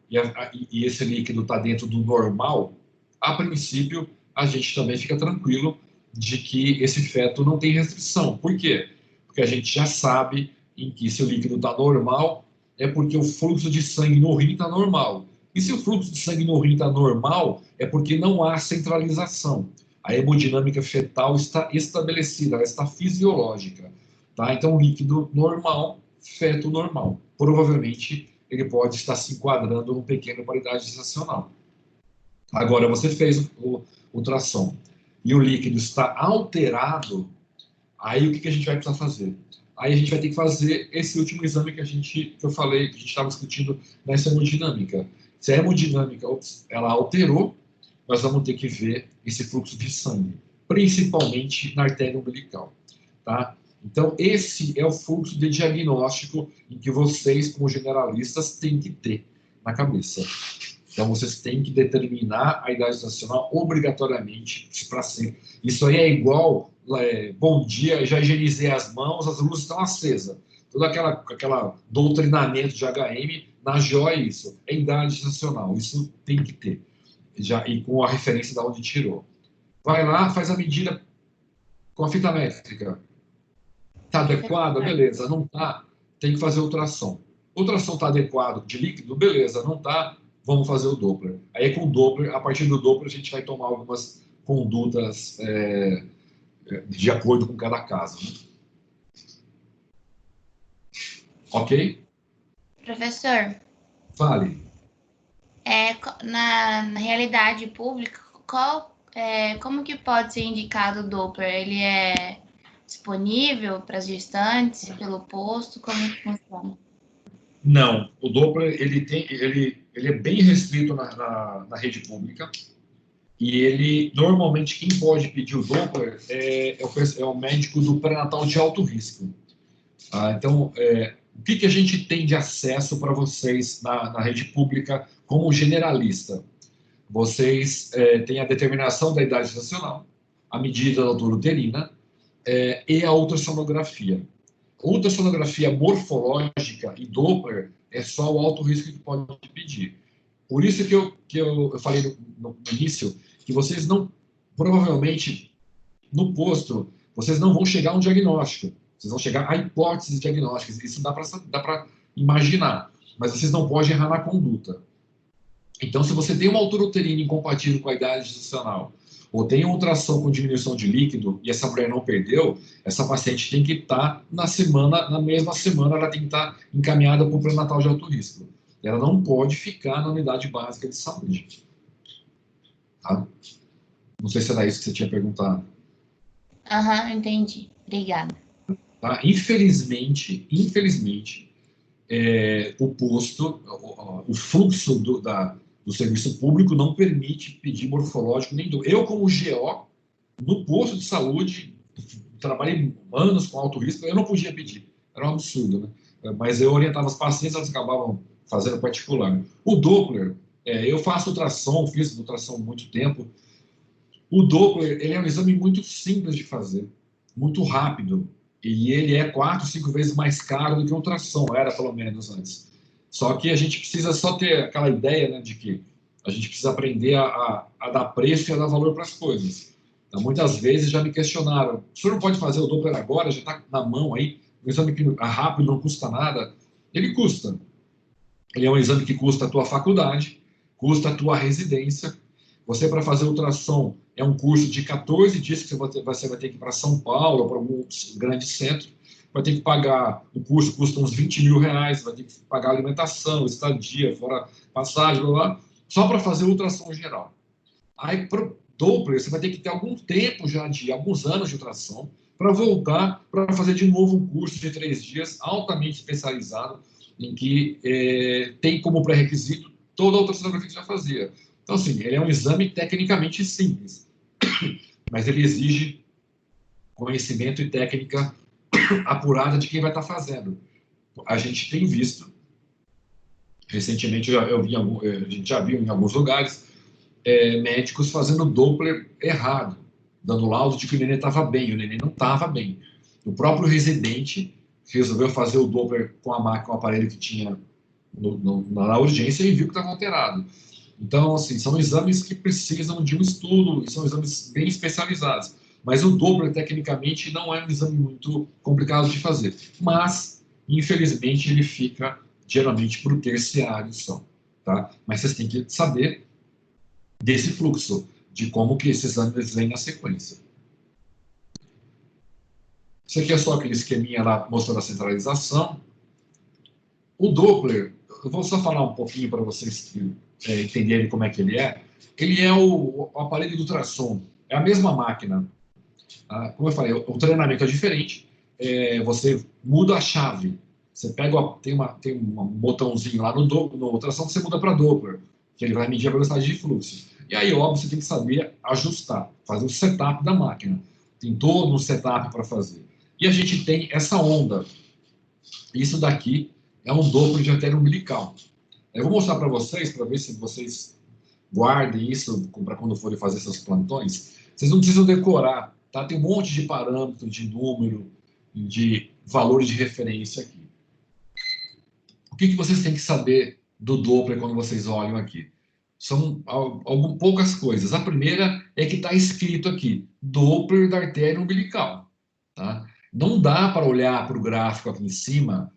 e esse líquido está dentro do normal, a princípio, a gente também fica tranquilo de que esse feto não tem restrição. Por quê? Porque a gente já sabe em que se o líquido está normal, é porque o fluxo de sangue no rim está normal. E se o fluxo de sangue no rim está normal, é porque não há centralização. A hemodinâmica fetal está estabelecida, ela está fisiológica. Tá? Então, líquido normal, feto normal. Provavelmente, ele pode estar se enquadrando num pequeno paridade gestacional. Agora, você fez o ultrassom e o líquido está alterado, aí o que a gente vai precisar fazer? Aí a gente vai ter que fazer esse último exame que eu falei, que a gente estava discutindo nessa hemodinâmica. Se a hemodinâmica ela alterou, nós vamos ter que ver esse fluxo de sangue, principalmente na artéria umbilical. Tá? Então, esse é o fluxo de diagnóstico em que vocês, como generalistas, têm que ter na cabeça. Então, vocês têm que determinar a idade gestacional obrigatoriamente para sempre. Isso aí é igual, bom dia, já higienizei as mãos, as luzes estão acesas. Todo aquela doutrinamento de HM, na JO é isso, é idade gestacional, isso tem que ter. Já, e com a referência de onde tirou. Vai lá, faz a medida com a fita métrica. Está adequada? Beleza. Não está? Tem que fazer ultrassom. Ultrassom está adequado de líquido? Beleza. Não está? Vamos fazer o Doppler. Aí com o Doppler, a partir do Doppler, a gente vai tomar algumas condutas de acordo com cada caso. Né? Ok? Professor, Fale. na realidade pública, como que pode ser indicado o Doppler? Ele é disponível para as gestantes, pelo posto? Como que funciona? Não, o Doppler ele é bem restrito na rede pública e ele, normalmente, quem pode pedir o Doppler é o médico do pré-natal de alto risco. Então, o que a gente tem de acesso para vocês na rede pública como generalista? Vocês têm a determinação da idade gestacional, a medida da altura uterina e a ultrassonografia. Ultrassonografia morfológica e Doppler é só o alto risco que pode pedir. Por isso que eu falei no início que vocês não, provavelmente, no posto, vocês não vão chegar a um diagnóstico. Vocês vão chegar a hipóteses diagnósticas. Isso dá para imaginar, mas vocês não podem errar na conduta. Então, se você tem uma altura uterina incompatível com a idade gestacional, ou tem uma ultrassom com diminuição de líquido e essa mulher não perdeu, essa paciente tem que estar na mesma semana, ela tem que estar encaminhada para o pré-natal de alto risco. Ela não pode ficar na unidade básica de saúde. Tá? Não sei se era isso que você tinha perguntado. Entendi. Obrigada. Tá? Infelizmente, o posto, o fluxo do serviço público não permite pedir morfológico nem do. Eu, como GO, no posto de saúde, trabalhei anos com alto risco, eu não podia pedir. Era um absurdo, né? Mas eu orientava as pacientes, elas acabavam fazendo particular. O Doppler, eu faço ultrassom, fiz ultrassom há muito tempo. O Doppler, ele é um exame muito simples de fazer, muito rápido. E ele é 4, 5 vezes mais caro do que o ultrassom, era pelo menos antes. Só que a gente precisa só ter aquela ideia, né, de que a gente precisa aprender a dar preço e a dar valor para as coisas. Então, muitas vezes já me questionaram, o senhor não pode fazer o Doppler agora, já está na mão aí, um exame que é rápido, não custa nada. Ele custa. Ele é um exame que custa a tua faculdade, custa a tua residência. Você, para fazer ultrassom, é um curso de 14 dias que você vai ter que ir para São Paulo ou para algum grande centro. Vai ter que pagar, o curso custa uns 20 mil reais, vai ter que pagar alimentação, estadia, fora passagem, blá, blá, só para fazer ultrassom geral. Aí, para o Doppler, você vai ter que ter algum tempo já, de alguns anos de ultrassom, para voltar para fazer de novo um curso de 3 dias altamente especializado, em que tem como pré-requisito toda a ultrassonografia que já fazia. Então, assim, ele é um exame tecnicamente simples, mas ele exige conhecimento e técnica apurada de quem vai estar fazendo. A gente tem visto, recentemente a gente já viu em alguns lugares, médicos fazendo Doppler errado, dando laudo de que o neném estava bem, o neném não estava bem. O próprio residente resolveu fazer o Doppler com a máquina, com o aparelho que tinha na urgência e viu que estava alterado. Então, assim, são exames que precisam de um estudo, e são exames bem especializados. Mas o Doppler, tecnicamente, não é um exame muito complicado de fazer. Mas, infelizmente, ele fica, geralmente, para o terciário só. Tá? Mas vocês têm que saber desse fluxo, de como que esses exames vêm na sequência. Isso aqui é só aquele esqueminha lá mostrando a centralização. O Doppler, eu vou só falar um pouquinho para vocês entenderem como é que ele é. Ele é o aparelho do ultrassom, é a mesma máquina. Tá? Como eu falei, o treinamento é diferente. Você muda a chave. Você pega, tem um botãozinho lá no ultrassom que você muda para Doppler, que ele vai medir a velocidade de fluxo. E aí, óbvio, você tem que saber ajustar, fazer o setup da máquina. Tem todo um setup para fazer. E a gente tem essa onda. Isso daqui é um Doppler de artéria umbilical. Eu vou mostrar para vocês, para ver se vocês guardem isso para quando forem fazer seus plantões. Vocês não precisam decorar, tá? Tem um monte de parâmetro, de número, de valores de referência aqui. O que vocês têm que saber do Doppler quando vocês olham aqui? São poucas coisas. A primeira é que está escrito aqui, Doppler da artéria umbilical. Tá? Não dá para olhar para o gráfico aqui em cima,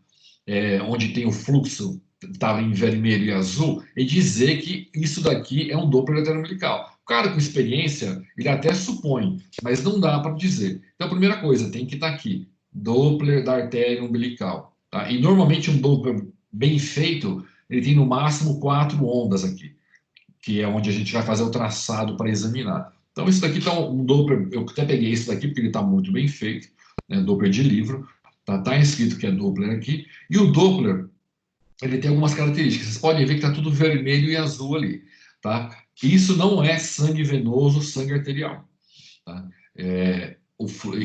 onde tem o fluxo, estava em vermelho e azul, e dizer que isso daqui é um Doppler da artéria umbilical. O cara com experiência, ele até supõe, mas não dá para dizer. Então, a primeira coisa, tem que estar aqui, Doppler da artéria umbilical. Tá? E, normalmente, um Doppler bem feito, ele tem no máximo 4 ondas aqui, que é onde a gente vai fazer o traçado para examinar. Então, isso daqui está um Doppler, eu até peguei esse daqui, porque ele está muito bem feito, né, Doppler de livro, tá escrito que é Doppler aqui, e o Doppler, ele tem algumas características, vocês podem ver que está tudo vermelho e azul ali, tá? Isso não é sangue venoso, sangue arterial, tá?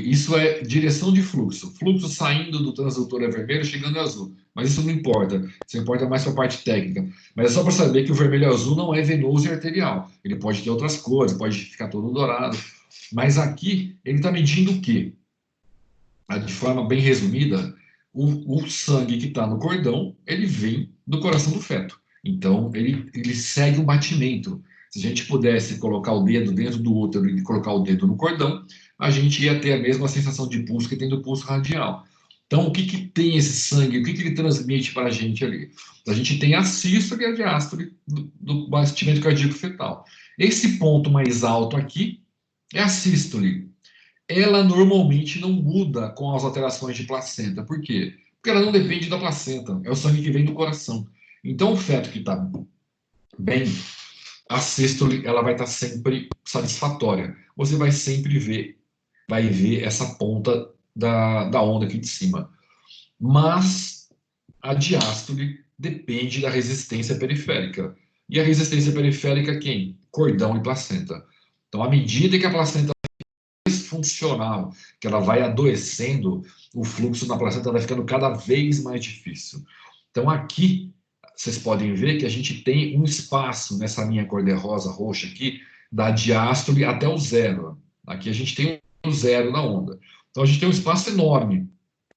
Isso é direção de fluxo, fluxo saindo do transdutor é vermelho, chegando é azul, mas isso não importa, isso importa mais para a parte técnica, mas é só para saber que o vermelho e azul não é venoso e arterial, ele pode ter outras cores, pode ficar todo dourado, mas aqui ele está medindo o quê? De forma bem resumida, o sangue que está no cordão, ele vem do coração do feto, então ele segue o batimento. Se a gente pudesse colocar o dedo dentro do útero e colocar o dedo no cordão, a gente ia ter a mesma sensação de pulso que tem do pulso radial. Então, o que tem esse sangue? O que ele transmite para a gente ali? A gente tem a sístole e a diástole do batimento cardíaco fetal. Esse ponto mais alto aqui é a sístole. Ela normalmente não muda com as alterações de placenta. Por quê? Porque ela não depende da placenta. É o sangue que vem do coração. Então, o feto que está bem, a sístole ela vai estar sempre satisfatória. Você vai sempre ver essa ponta da onda aqui de cima. Mas a diástole depende da resistência periférica. E a resistência periférica quem? Cordão e placenta. Então, à medida que a placenta é funcional, que ela vai adoecendo, o fluxo na placenta vai ficando cada vez mais difícil. Então, aqui, vocês podem ver que a gente tem um espaço nessa linha cor-de-rosa roxa aqui, da diástole até o zero. Aqui a gente tem o zero na onda. Então, a gente tem um espaço enorme.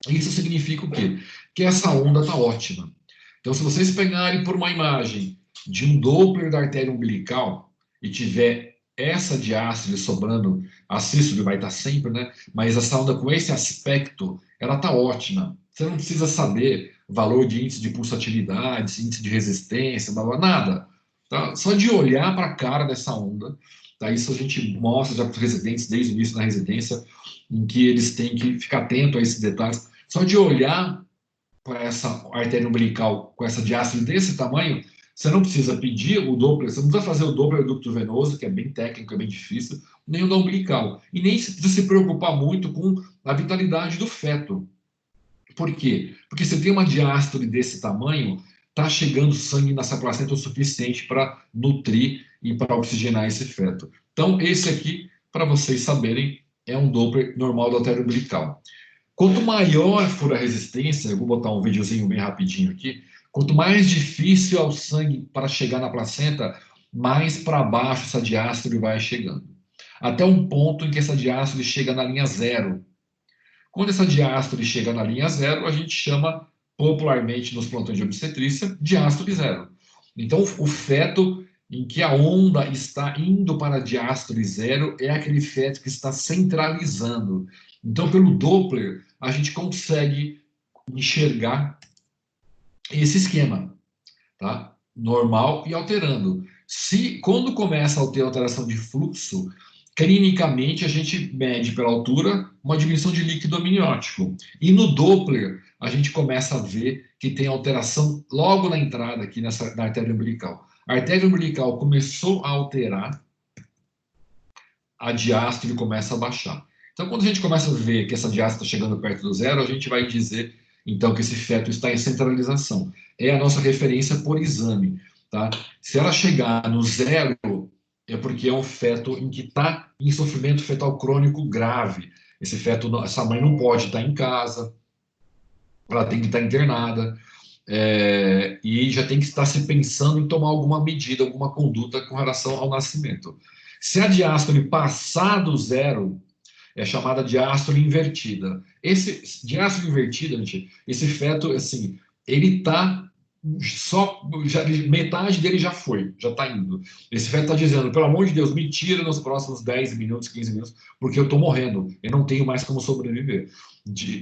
Isso significa o quê? Que essa onda está ótima. Então, se vocês pegarem por uma imagem de um Doppler da artéria umbilical e tiver essa diástole sobrando, a sístole vai estar sempre, né? Mas essa onda com esse aspecto, ela está ótima. Você não precisa saber valor de índice de pulsatilidade, índice de resistência, nada. Tá? Só de olhar para a cara dessa onda, tá? Isso a gente mostra já para os residentes desde o início da residência, em que eles têm que ficar atentos a esses detalhes. Só de olhar para essa artéria umbilical com essa diástole desse tamanho, Você não precisa pedir o Doppler, você não precisa fazer o Doppler do ducto venoso, que é bem técnico, é bem difícil, nem o da umbilical. E nem precisa se preocupar muito com a vitalidade do feto. Por quê? Porque você tem uma diástole desse tamanho, está chegando sangue nessa placenta o suficiente para nutrir e para oxigenar esse feto. Então, esse aqui, para vocês saberem, é um Doppler normal da artéria umbilical. Quanto maior for a resistência, eu vou botar um videozinho bem rapidinho aqui, quanto mais difícil é o sangue para chegar na placenta, mais para baixo essa diástole vai chegando. Até um ponto em que essa diástole chega na linha zero. Quando essa diástole chega na linha zero, a gente chama popularmente nos plantões de obstetrícia, diástole zero. Então, o feto em que a onda está indo para a diástole zero é aquele feto que está centralizando. Então, pelo Doppler, a gente consegue enxergar esse esquema, tá? Normal e alterando. Quando começa a ter alteração de fluxo, clinicamente a gente mede pela altura uma diminuição de líquido amniótico. E no Doppler, a gente começa a ver que tem alteração logo na entrada aqui na artéria umbilical. A artéria umbilical começou a alterar, a diástole começa a baixar. Então, quando a gente começa a ver que essa diástole está chegando perto do zero, a gente vai dizer, então, que esse feto está em centralização. É a nossa referência por exame, tá? Se ela chegar no zero, é porque é um feto em que está em sofrimento fetal crônico grave. Esse feto, essa mãe não pode estar em casa, ela tem que estar internada, e já tem que estar se pensando em tomar alguma medida, alguma conduta com relação ao nascimento. Se a diástole passar do zero, é chamada diástole invertida. Esse diástole invertida, gente, esse feto, assim, ele está metade dele já foi, já está indo. Esse feto está dizendo, pelo amor de Deus, me tira nos próximos 10 minutos, 15 minutos, porque eu estou morrendo, eu não tenho mais como sobreviver.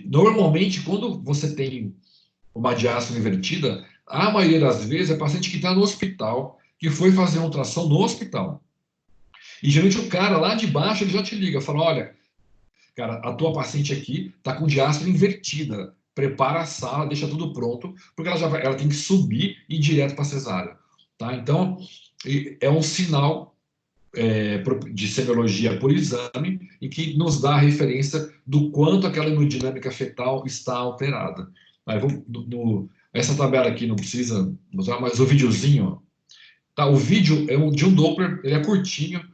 Normalmente, quando você tem uma diástole invertida, a maioria das vezes é paciente que está no hospital, que foi fazer uma ultrassom no hospital. E geralmente o cara lá de baixo, ele já te liga, fala, olha, cara, a tua paciente aqui está com diástole invertida. Prepara a sala, deixa tudo pronto, porque ela tem que subir e ir direto para a cesárea. Tá? Então, é um sinal de semiologia por exame e que nos dá a referência do quanto aquela hemodinâmica fetal está alterada. Aí, essa tabela aqui não precisa mostrar, mas o videozinho. Tá, o vídeo é de um Doppler, ele é curtinho,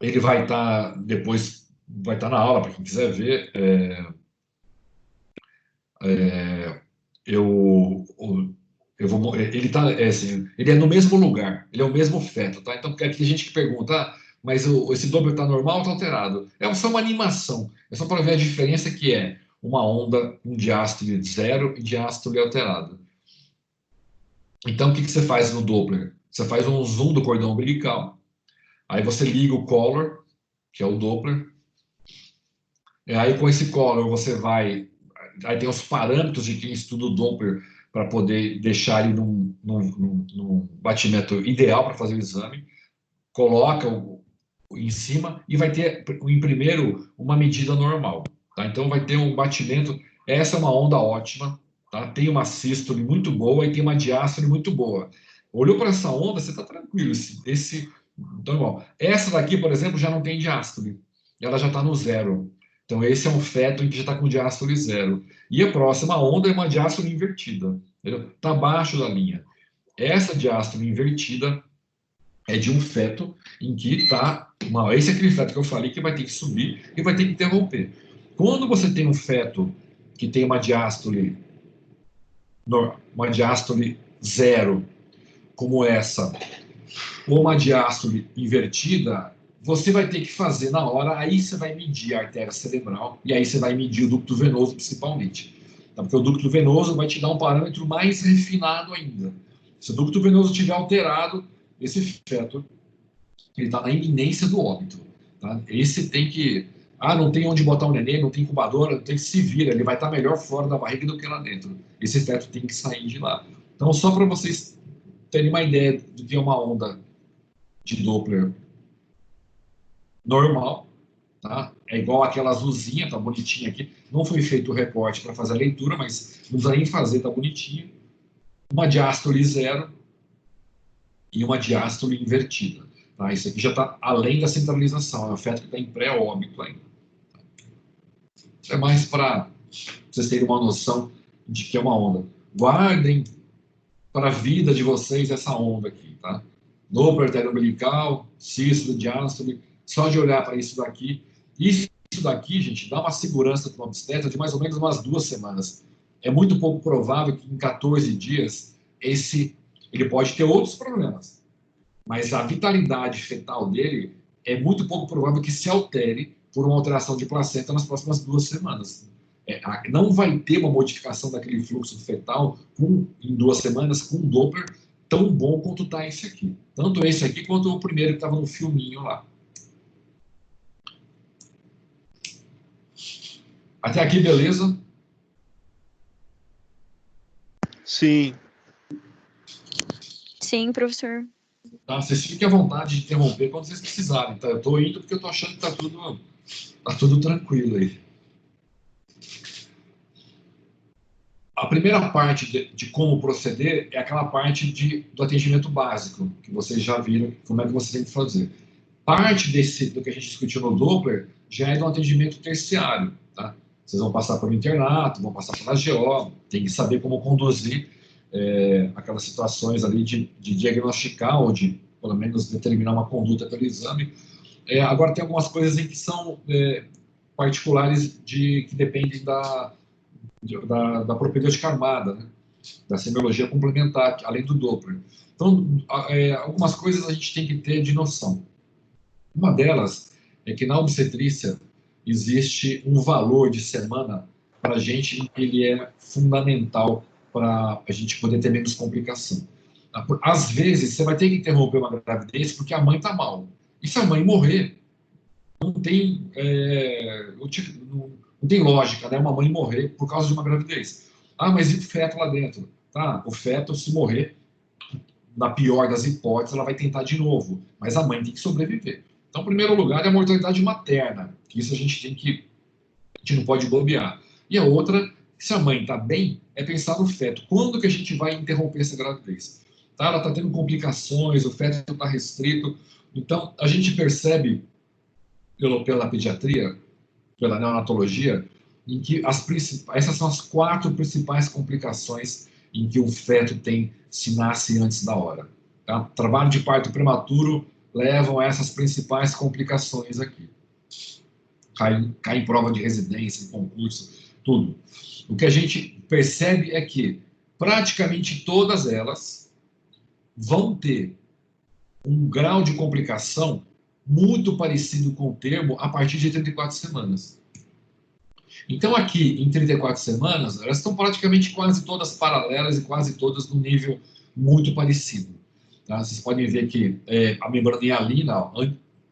ele vai estar depois. Vai estar na aula para quem quiser ver. Ele tá, assim, ele é no mesmo lugar, ele é o mesmo feto, tá? Então aqui tem gente que pergunta, mas esse Doppler está normal ou está alterado? É só uma animação, é só para ver a diferença que é uma onda, um diástole zero e diástole alterado. Então o que você faz no Doppler? Você faz um zoom do cordão umbilical, aí você liga o collar, que é o Doppler. Aí com esse collar você vai... Aí tem os parâmetros de quem estuda o Doppler para poder deixar ele num batimento ideal para fazer o exame. Coloca em cima e vai ter, em primeiro, uma medida normal. Tá? Então vai ter um batimento... Essa é uma onda ótima. Tá? Tem uma sístole muito boa e tem uma diástole muito boa. Olhou para essa onda, você está tranquilo. Então, bom, essa daqui, por exemplo, já não tem diástole. Ela já está no zero. Então, esse é um feto em que já está com diástole zero. E a próxima onda é uma diástole invertida. Está abaixo da linha. Essa diástole invertida é de um feto em que está... Esse é aquele feto que eu falei que vai ter que subir e vai ter que interromper. Quando você tem um feto que tem uma diástole zero, como essa, ou uma diástole invertida, você vai ter que fazer na hora, aí você vai medir a artéria cerebral e aí você vai medir o ducto venoso principalmente. Tá? Porque o ducto venoso vai te dar um parâmetro mais refinado ainda. Se o ducto venoso estiver alterado, esse feto está na iminência do óbito. Tá? Esse tem que... não tem onde botar um neném, não tem incubadora, tem que se vira, ele vai estar melhor fora da barriga do que lá dentro. Esse feto tem que sair de lá. Então, só para vocês terem uma ideia do que é uma onda de Doppler normal, tá? É igual aquela azulzinha, tá bonitinha aqui. Não foi feito o recorte para fazer a leitura, mas não precisa nem fazer, tá bonitinho. Uma diástole zero, e uma diástole invertida. Tá? Isso aqui já está além da centralização, é um feto que está em pré-óbito ainda. Isso é mais para vocês terem uma noção de que é uma onda. Guardem para a vida de vocês essa onda aqui, tá? Doppler arteriombilical, sístole, diástole, só de olhar para isso daqui. Isso daqui, gente, dá uma segurança para o obstetra de mais ou menos umas 2 semanas. É muito pouco provável que em 14 dias ele pode ter outros problemas, mas a vitalidade fetal dele é muito pouco provável que se altere por uma alteração de placenta nas próximas 2 semanas. Não vai ter uma modificação daquele fluxo fetal em 2 semanas com um Doppler tão bom quanto está esse aqui. Tanto esse aqui quanto o primeiro que estava no filminho lá. Até aqui, beleza? Sim. Sim, professor. Tá? Vocês fiquem à vontade de interromper quando vocês precisarem. Tá? Eu estou indo porque eu estou achando que está tudo tranquilo aí. A primeira parte de como proceder é aquela parte do atendimento básico, que vocês já viram como é que você tem que fazer. Parte do que a gente discutiu no Doppler já é do atendimento terciário. Tá? Vocês vão passar por internato, vão passar pela GO, tem que saber como conduzir aquelas situações ali de diagnosticar ou de, pelo menos, determinar uma conduta pelo exame. Agora, tem algumas coisas em que são particulares que dependem da propedêutica armada, né? Da semiologia complementar, além do Doppler. Então, algumas coisas a gente tem que ter de noção. Uma delas é que na obstetrícia existe um valor de semana para a gente que ele é fundamental para a gente poder ter menos complicação. Às vezes, você vai ter que interromper uma gravidez porque a mãe está mal. E se a mãe morrer, não tem lógica, né? Uma mãe morrer por causa de uma gravidez. Ah, mas e o feto lá dentro? Tá, o feto, se morrer, na pior das hipóteses, ela vai tentar de novo. Mas a mãe tem que sobreviver. Então, em primeiro lugar, é a mortalidade materna. Isso a gente não pode bobear. E a outra, se a mãe está bem, é pensar no feto. Quando que a gente vai interromper essa gravidez? Tá? Ela está tendo complicações, o feto está restrito. Então, a gente percebe, pela pediatria, pela neonatologia, em que essas são as 4 principais complicações em que o feto se nasce antes da hora. Tá? Trabalho de parto prematuro levam a essas principais complicações aqui. Cai em prova de residência, em concurso, tudo. O que a gente percebe é que praticamente todas elas vão ter um grau de complicação muito parecido com o termo a partir de 34 semanas. Então, aqui, em 34 semanas, elas estão praticamente quase todas paralelas e quase todas num nível muito parecido. Tá? Vocês podem ver que a membrana hialina,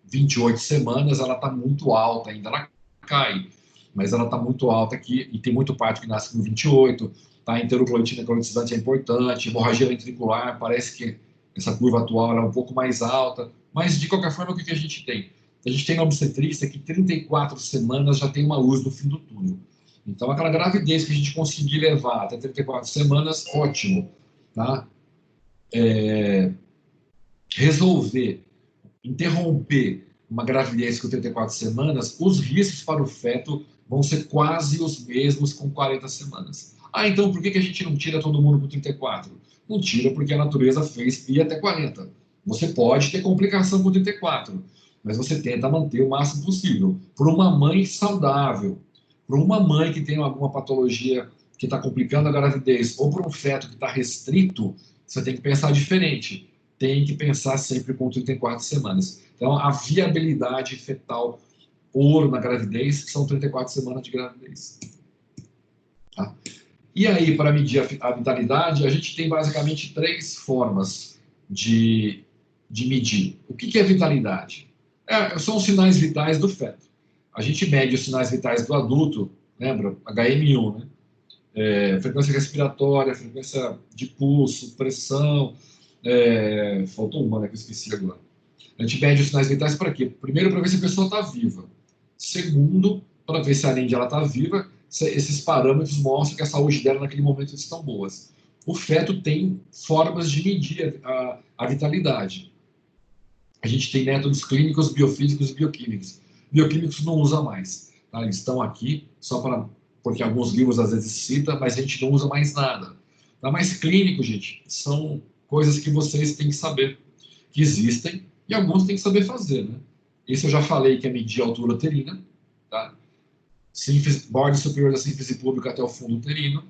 28 semanas, ela está muito alta ainda, ela cai, mas ela está muito alta aqui, e tem muito parto que nasce com 28, tá? Enterocleitina necrotizante é importante, hemorragia ventricular, parece que essa curva atual é um pouco mais alta, mas de qualquer forma, o que a gente tem? A gente tem na obstetrícia que 34 semanas já tem uma luz no fim do túnel. Então, aquela gravidez que a gente conseguir levar até 34 semanas, ótimo. Tá? Resolver, interromper uma gravidez com 34 semanas, os riscos para o feto vão ser quase os mesmos com 40 semanas. Ah, então por que a gente não tira todo mundo com 34? Não tira porque a natureza fez ir até 40. Você pode ter complicação com 34, mas você tenta manter o máximo possível. Por uma mãe saudável, por uma mãe que tem alguma patologia que está complicando a gravidez, ou por um feto que está restrito, você tem que pensar diferente. Tem que pensar sempre com 34 semanas. Então, a viabilidade fetal ouro na gravidez são 34 semanas de gravidez. Tá? E aí, para medir a vitalidade, a gente tem basicamente 3 formas de medir. O que é vitalidade? São os sinais vitais do feto. A gente mede os sinais vitais do adulto, lembra? HM1, né? Frequência respiratória, frequência de pulso, pressão. Faltou uma, né, que eu esqueci agora. A gente mede os sinais vitais para quê? Primeiro, para ver se a pessoa está viva. Segundo, para ver se além de ela está viva, esses parâmetros mostram que a saúde dela naquele momento estão boas. o feto tem formas de medir a vitalidade. A gente tem métodos clínicos, biofísicos e bioquímicos. Bioquímicos não usa mais. Tá? Eles estão aqui só porque alguns livros às vezes citam, mas a gente não usa mais nada. Tá? Mas clínico, gente, são coisas que vocês têm que saber que existem e alguns têm que saber fazer. Né? Isso eu já falei, que é medir a altura uterina, tá? Borda superior da sínfise pública até o fundo uterino.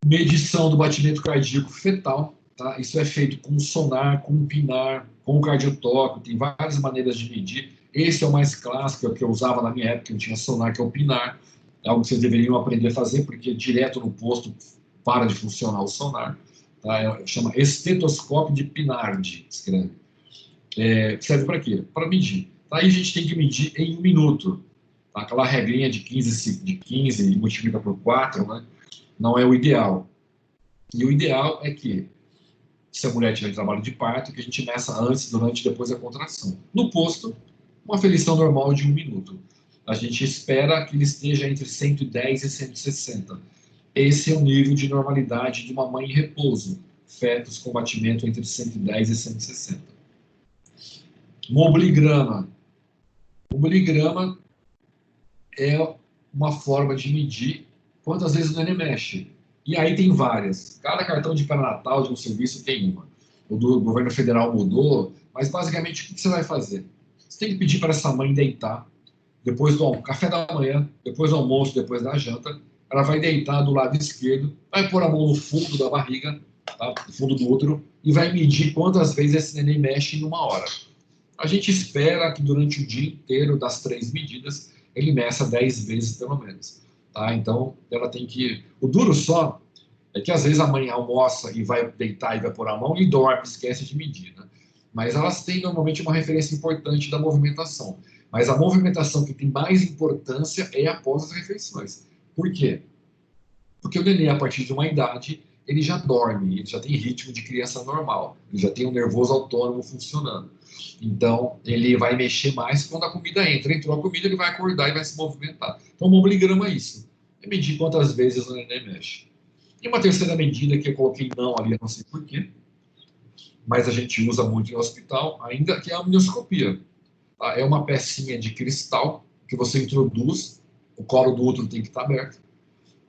Medição do batimento cardíaco fetal. Tá? Isso é feito com sonar, com pinar, com cardiotoque, tem várias maneiras de medir. Esse é o mais clássico, é o que eu usava na minha época, eu tinha sonar, que é o pinar. É algo que vocês deveriam aprender a fazer, porque direto no posto para de funcionar o sonar. Tá? Chama estetoscópio de Pinard, escreve. Serve para quê? Para medir. Tá? Aí a gente tem que medir em 1 minuto. Tá? Aquela regrinha de 15 e multiplica por 4, né? Não é o ideal. E o ideal é que, se a mulher tiver trabalho de parto, que a gente meça antes, durante e depois da contração. No posto, uma aferição normal de 1 minuto. A gente espera que ele esteja entre 110 e 160. Esse é o nível de normalidade de uma mãe em repouso. Fetos com batimento entre 110 e 160. Mobiligrama. O mobiligrama é uma forma de medir quantas vezes o neném mexe. E aí tem várias. Cada cartão de pré-natal de um serviço tem uma. O do governo federal mudou, mas basicamente o que você vai fazer? Você tem que pedir para essa mãe deitar, depois do café da manhã, depois do almoço, depois da janta. Ela vai deitar do lado esquerdo, vai pôr a mão no fundo da barriga, tá? No fundo do útero, e vai medir quantas vezes esse neném mexe em 1 hora. A gente espera que durante o dia inteiro das 3 medidas, ele meça 10 vezes pelo menos. Tá? Então, ela tem que... O duro só é que às vezes a mãe almoça e vai deitar e vai pôr a mão e dorme, esquece de medir. Né? Mas elas têm normalmente uma referência importante da movimentação. Mas a movimentação que tem mais importância é após as refeições. Por quê? Porque o neném, a partir de uma idade, ele já dorme, ele já tem ritmo de criança normal, ele já tem um nervoso autônomo funcionando. Então, ele vai mexer mais quando a comida entra. Entrou a comida, ele vai acordar e vai se movimentar. Então, o mobiligrama é isso. É medir quantas vezes o neném mexe. E uma terceira medida que eu coloquei não ali, eu não sei porquê, mas a gente usa muito em hospital ainda, que é a amnioscopia. É uma pecinha de cristal que você introduz, o colo do útero tem que estar aberto,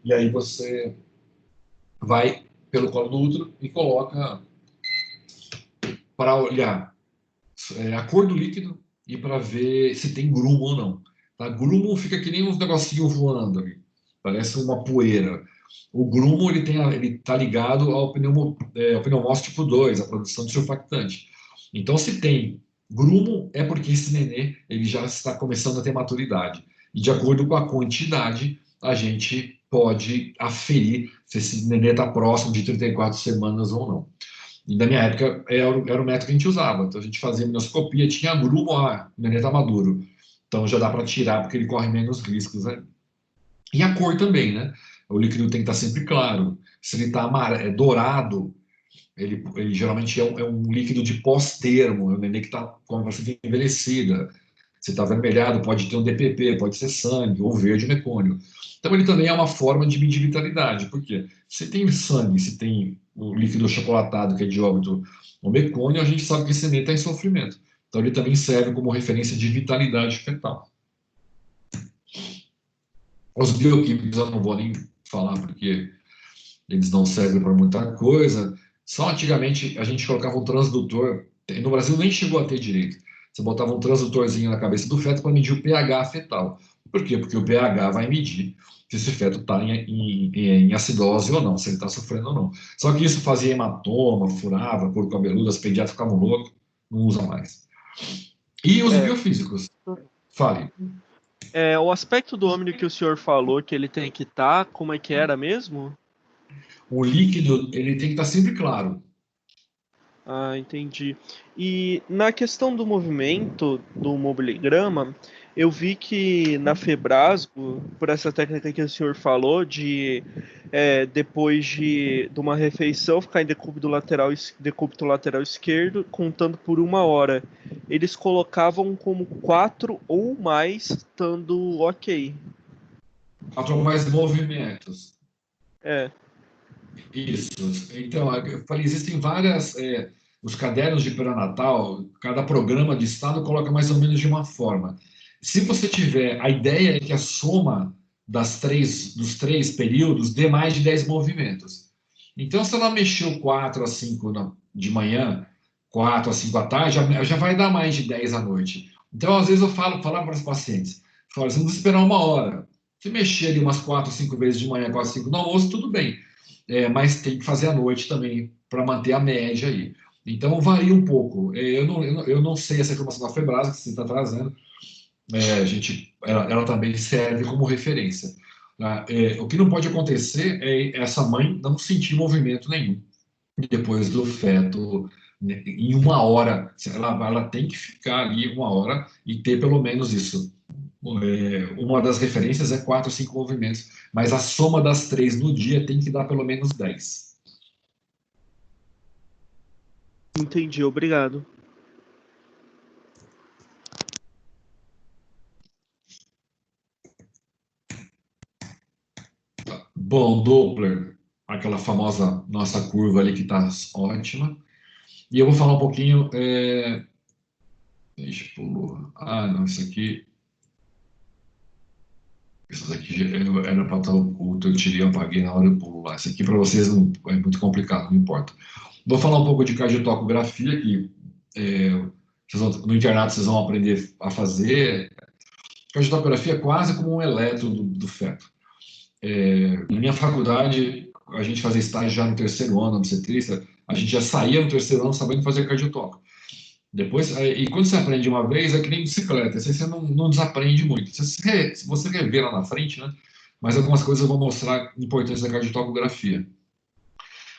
e aí você vai pelo colo do útero e coloca para olhar a cor do líquido e para ver se tem grumo ou não. Tá? Grumo fica que nem uns negocinhos voando ali, parece uma poeira. O grumo ele está ligado ao pneumócito tipo 2, a produção de surfactante. Então, se tem grumo, é porque esse nenê ele já está começando a ter maturidade. E de acordo com a quantidade, a gente pode aferir se esse nenê está próximo de 34 semanas ou não. E na minha época era o método que a gente usava. Então a gente fazia amnioscopia, tinha grumo, o nenê está maduro. Então já dá para tirar, porque ele corre menos riscos. Né? E a cor também, né? O líquido tem que estar sempre claro. Se ele está dourado, ele geralmente é um líquido de pós-termo, é um nenê que está com a bastante envelhecida. Se está avermelhado, pode ter um DPP, pode ser sangue, ou verde mecônio. Então, ele também é uma forma de medir vitalidade. Por quê? Se tem sangue, se tem o líquido achocolatado, que é de óbito, ou mecônio, a gente sabe que esse neném está em sofrimento. Então, ele também serve como referência de vitalidade fetal. Os bioquímicos eu não vou nem falar, porque eles não servem para muita coisa. Só antigamente a gente colocava um transdutor. No Brasil nem chegou a ter direito. Você botava um transdutorzinho na cabeça do feto para medir o pH fetal. Por quê? Porque o pH vai medir se esse feto está em acidose ou não, se ele está sofrendo ou não. Só que isso fazia hematoma, furava, couro cabeludo, as pediatras ficavam loucos, não usa mais. E os biofísicos? Fale. O aspecto do homem que o senhor falou que ele tem que estar, como é que era mesmo? O líquido ele tem que estar sempre claro. Ah, entendi. E na questão do movimento do mobiligrama, eu vi que na Febrasgo, por essa técnica que o senhor falou, depois de uma refeição, ficar em decúbito lateral esquerdo, contando por 1 hora, eles colocavam como 4 ou mais, estando ok. 4 ou mais movimentos. É. Isso. Então, eu falei, existem várias. Os cadernos de pré-natal, cada programa de estado coloca mais ou menos de uma forma. Se você tiver. A ideia é que a soma dos três períodos dê mais de 10 movimentos. Então, se ela mexeu 4 a 5 de manhã, 4 a 5 à tarde, já vai dar mais de 10 à noite. Então, às vezes, eu falo para os pacientes: falo, você não precisa esperar uma hora. Se mexer ali umas 4 ou 5 vezes de manhã, 4 ou 5 no almoço, tudo bem. Mas tem que fazer à noite também, para manter a média aí. Então, varia um pouco. Eu não sei essa informação da Febrasa que você está trazendo. Ela também serve como referência. Tá? O que não pode acontecer é essa mãe não sentir movimento nenhum depois do feto, né, em uma hora. Ela tem que ficar ali uma hora e ter pelo menos isso. Uma das referências é 4 ou 5 movimentos, mas a soma das 3 no dia tem que dar pelo menos 10. Entendi, obrigado. Bom, Doppler, aquela famosa nossa curva ali que está ótima. E eu vou falar um pouquinho. Deixa eu pular. Não, isso aqui. Isso daqui era para estar oculto, eu tirei, eu apaguei na hora eu pulo lá. Isso aqui para vocês não, é muito complicado, não importa. Vou falar um pouco de cardiotocografia, que no internato vocês vão aprender a fazer. Cardiotocografia é quase como um eletro do feto. Na minha faculdade, a gente fazia estágio já no terceiro ano, obstetrícia, a gente já saía no terceiro ano sabendo fazer cardiotoco. Depois, e quando você aprende uma vez, é que nem bicicleta, você não desaprende muito. Se você rever lá na frente, né? Mas algumas coisas eu vou mostrar a importância da cardiotocografia.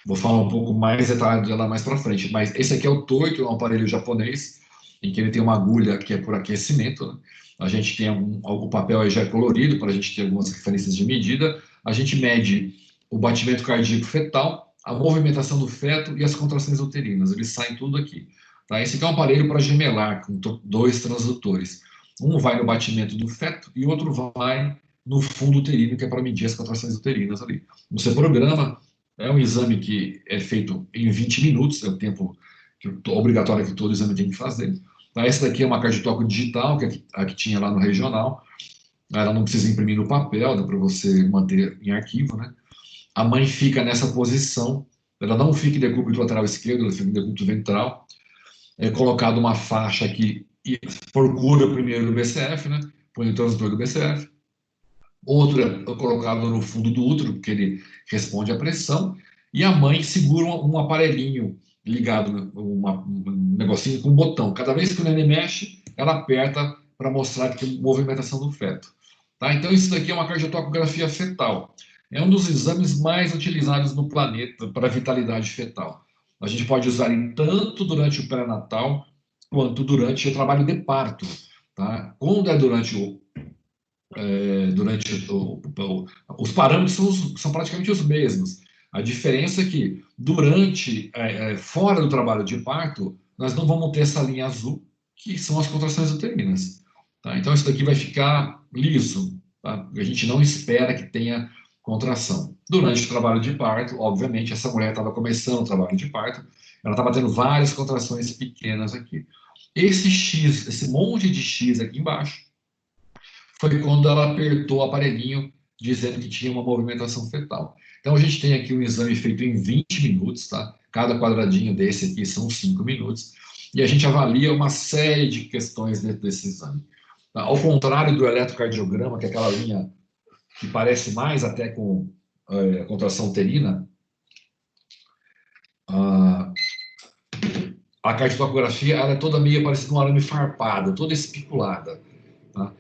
Vou falar um pouco mais detalhado dela mais para frente. Mas esse aqui é o TOI, um aparelho japonês, em que ele tem uma agulha que é por aquecimento, né? A gente tem o papel aí já é colorido, para a gente ter algumas referências de medida. A gente mede o batimento cardíaco fetal, a movimentação do feto e as contrações uterinas. Eles saem tudo aqui. Tá? Esse aqui é um aparelho para gemelar, com 2 transdutores. Um vai no batimento do feto e o outro vai no fundo uterino, que é para medir as contrações uterinas ali. Você programa, é um exame que é feito em 20 minutos, é o tempo obrigatório que todo exame tem que fazer. Tá? Essa daqui é uma cardiotoco digital, que é a que tinha lá no regional. Ela não precisa imprimir no papel, dá para você manter em arquivo, né? A mãe fica nessa posição, ela não fica em decúbito lateral esquerdo, ela fica em decúbito ventral. É colocado uma faixa aqui e procura primeiro do BCF, né? Põe o transdutor do BCF. Outra é colocado no fundo do útero, porque ele responde à pressão. E a mãe segura um aparelhinho ligado, um negocinho com um botão. Cada vez que o neném mexe, ela aperta para mostrar que tem movimentação do feto. Tá? Então, isso daqui é uma cardiotocografia fetal. É um dos exames mais utilizados no planeta para a vitalidade fetal. A gente pode usar ele tanto durante o pré-natal quanto durante o trabalho de parto. Tá? Quando é durante os parâmetros são praticamente os mesmos. A diferença é que fora do trabalho de parto, nós não vamos ter essa linha azul, que são as contrações uterinas. Tá? Então, isso daqui vai ficar liso. Tá? A gente não espera que tenha contração. Durante o trabalho de parto, obviamente, essa mulher estava começando o trabalho de parto, ela estava tendo várias contrações pequenas aqui. Esse X, esse monte de X aqui embaixo, foi quando ela apertou o aparelhinho dizendo que tinha uma movimentação fetal. Então, a gente tem aqui um exame feito em 20 minutos, tá? Cada quadradinho desse aqui são 5 minutos, e a gente avalia uma série de questões dentro desse exame. Tá? Ao contrário do eletrocardiograma, que é aquela linha que parece mais até com contração uterina, a cardiotocografia ela é toda meio parecida com um arame farpado, toda espiculada. Tá?